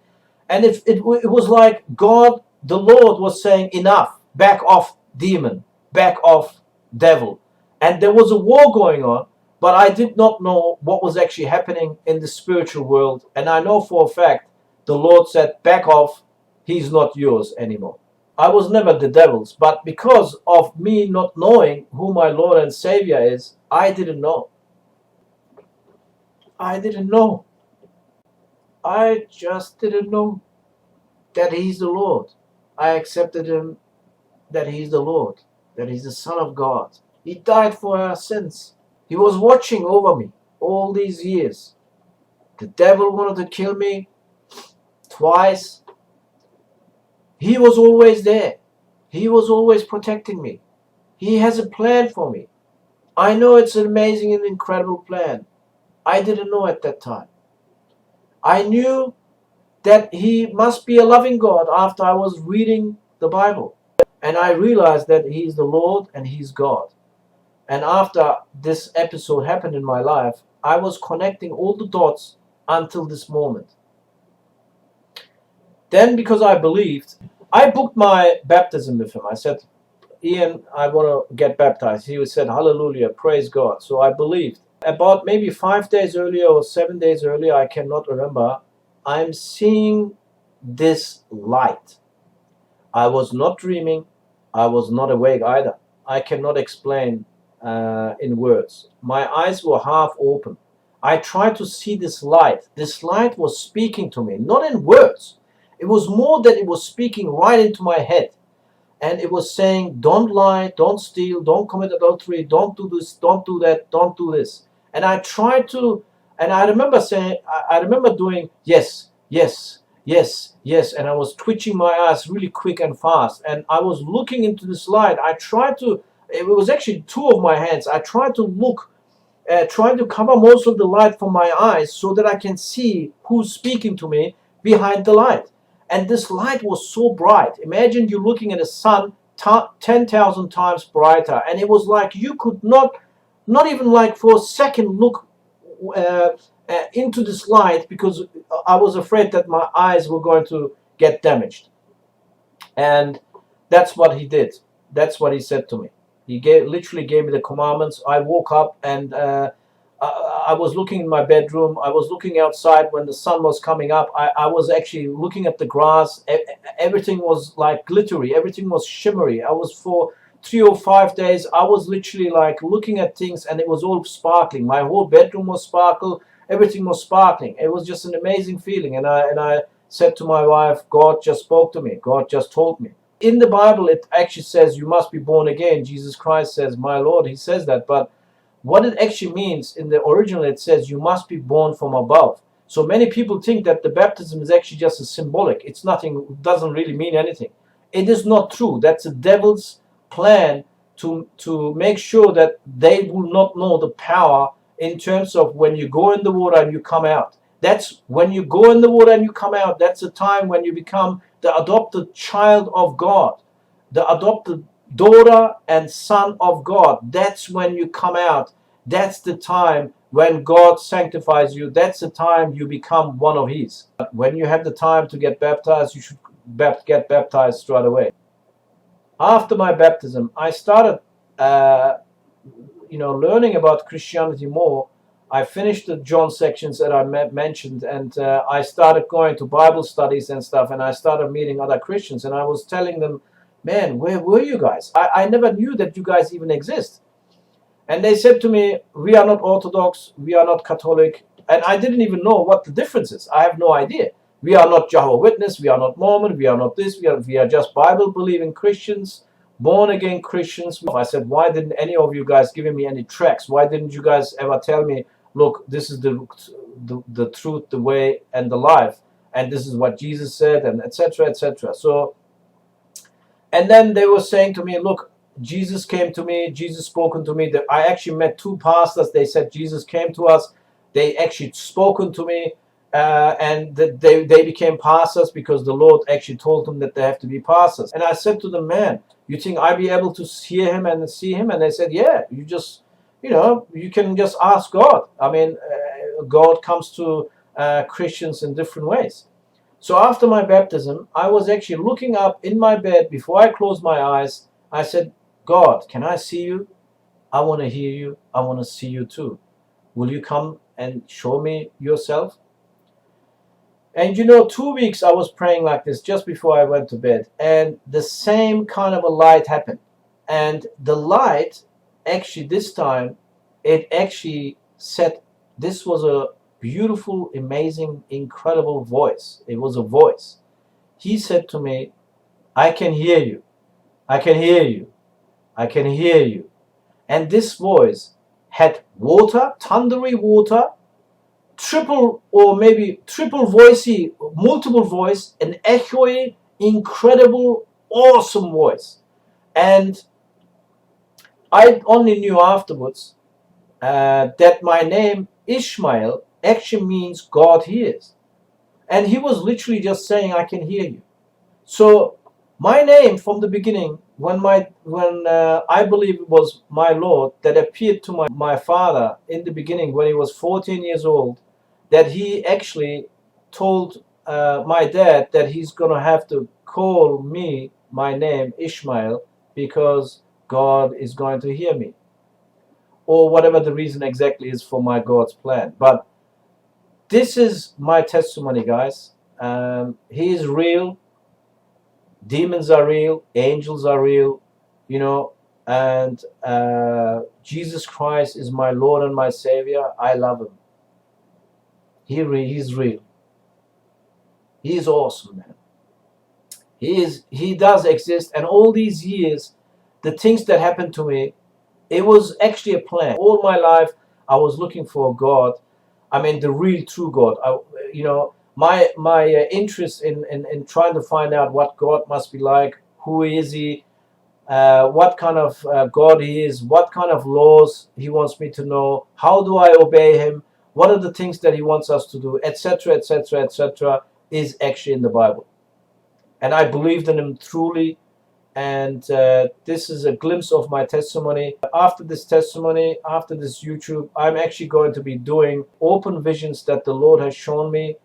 And it was like God, the Lord, was saying, enough, back off, demon, back off, devil. And there was a war going on, but I did not know what was actually happening in the spiritual world. And I know for a fact the Lord said, back off, he's not yours anymore. I was never the devil's, but because of me not knowing who my Lord and Savior is, I didn't know. I didn't know. I just didn't know that he's the Lord. I accepted him, that he's the Lord, that he's the Son of God. He died for our sins. He was watching over me all these years. The devil wanted to kill me twice. He was always there. He was always protecting me. He has a plan for me. I know it's an amazing and incredible plan. I didn't know at that time. I knew that he must be a loving God after I was reading the Bible. And I realized that he's the Lord and he's God. And after this episode happened in my life, I was connecting all the dots until this moment. Then, because I believed, I booked my baptism with him. I said, Ian, I want to get baptized. He said, hallelujah, praise God. So I believed. About maybe 5 days earlier or 7 days earlier, I cannot remember, I'm seeing this light. I was not dreaming. I was not awake either. I cannot explain in words. My eyes were half open. I tried to see this light. This light was speaking to me, not in words. It was more that it was speaking right into my head. And it was saying, don't lie, don't steal, don't commit adultery, don't do this, don't do that, don't do this. And I tried to, and I remember saying, I remember doing yes, yes, yes, yes. And I was twitching my eyes really quick and fast. And I was looking into this light. I tried to, it was actually two of my hands. I tried to look, trying to cover most of the light from my eyes so that I can see who's speaking to me behind the light. And this light was so bright. Imagine you looking at a sun 10,000 times brighter. And it was like you could not even like for a second look into this light, because I was afraid that my eyes were going to get damaged. And that's what he did. That's what he said to me. He literally gave me the commandments. I woke up and I was looking in my bedroom. I was looking outside when the sun was coming up. I was actually looking at the grass. Everything was like glittery. Everything was shimmery. I was for 3 or 5 days. I was literally like looking at things and it was all sparkling. My whole bedroom was sparkle. Everything was sparkling. It was just an amazing feeling. And I said to my wife, God just spoke to me. God just told me. In the Bible, it actually says you must be born again. Jesus Christ says, my Lord, he says that. But what it actually means in the original, it says you must be born from above. So many people think that the baptism is actually just a symbolic. It's nothing, doesn't really mean anything. It is not true. That's the devil's plan to make sure that they will not know the power in terms of when you go in the water and you come out. That's when you go in the water and you come out. That's the time when you become the adopted child of God, the adopted daughter and son of God. That's when you come out. That's the time when God sanctifies you. That's the time you become one of his. When you have the time to get baptized, you should get baptized straight away. After my baptism, I started learning about Christianity more. I finished the John sections that I mentioned, and I started going to Bible studies and stuff, and I started meeting other Christians, and I was telling them, man, where were you guys? I never knew that you guys even exist. And they said to me, we are not Orthodox, we are not Catholic, and I didn't even know what the difference is. I have no idea. We are not Jehovah's Witness, we are not Mormon, we are not this, we are just Bible-believing Christians, born-again Christians. I said, why didn't any of you guys give me any tracts? Why didn't you guys ever tell me, look, this is the truth, the way, and the life, and this is what Jesus said, and etc., etc. So, and then they were saying to me, look, Jesus came to me, Jesus spoken to me. I actually met two pastors. They said Jesus came to us. They actually spoken to me, and that they became pastors because the Lord actually told them that they have to be pastors. And I said to them, man, you think I'd be able to hear him and see him? And they said, yeah, you just, you can just ask God. I mean, God comes to Christians in different ways. So after my baptism, I was actually looking up in my bed before I closed my eyes. I said, God, can I see you? I want to hear you. I want to see you too. Will you come and show me yourself? And 2 weeks I was praying like this just before I went to bed. And the same kind of a light happened. And the light, actually this time, it actually said, this was a beautiful, amazing, incredible voice. It was a voice. He said to me, I can hear you. I can hear you. I can hear you. And this voice had water, thundery water, triple or maybe triple voicey, multiple voice, an echoey, incredible, awesome voice. And I only knew afterwards that my name Ishmael actually means God hears. And he was literally just saying, I can hear you. So my name from the beginning, when I believe it was my Lord that appeared to my father in the beginning when he was 14 years old, that he actually told my dad that he's going to have to call me my name Ishmael because God is going to hear me, or whatever the reason exactly is for my God's plan. But this is my testimony, guys. He is real. Demons are real, angels are real, and Jesus Christ is my Lord and my Savior. I love him. He's real. He is awesome, man. He does exist, and all these years, the things that happened to me, it was actually a plan. All my life, I was looking for God. I mean, the real, true God. My interest in trying to find out what God must be like, who is He, what kind of God He is, what kind of laws He wants me to know, how do I obey Him, what are the things that He wants us to do, etc., etc., etc., is actually in the Bible. And I believed in Him truly. And this is a glimpse of my testimony. After this testimony, after this YouTube, I'm actually going to be doing open visions that the Lord has shown me,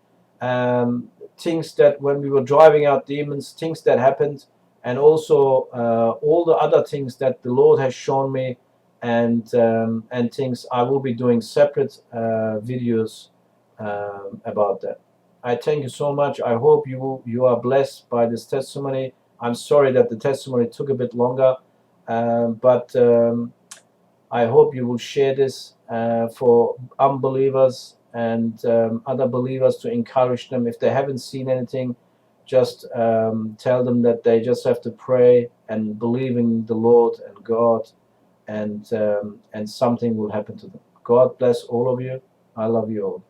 things that when we were driving out demons, things that happened, and also all the other things that the Lord has shown me, and things I will be doing separate videos about that. I thank you so much. I hope you are blessed by this testimony. I'm sorry that the testimony took a bit longer, but I hope you will share this for unbelievers and other believers to encourage them. If they haven't seen anything, just tell them that they just have to pray and believe in the Lord and God, and something will happen to them. God bless all of you. I love you all.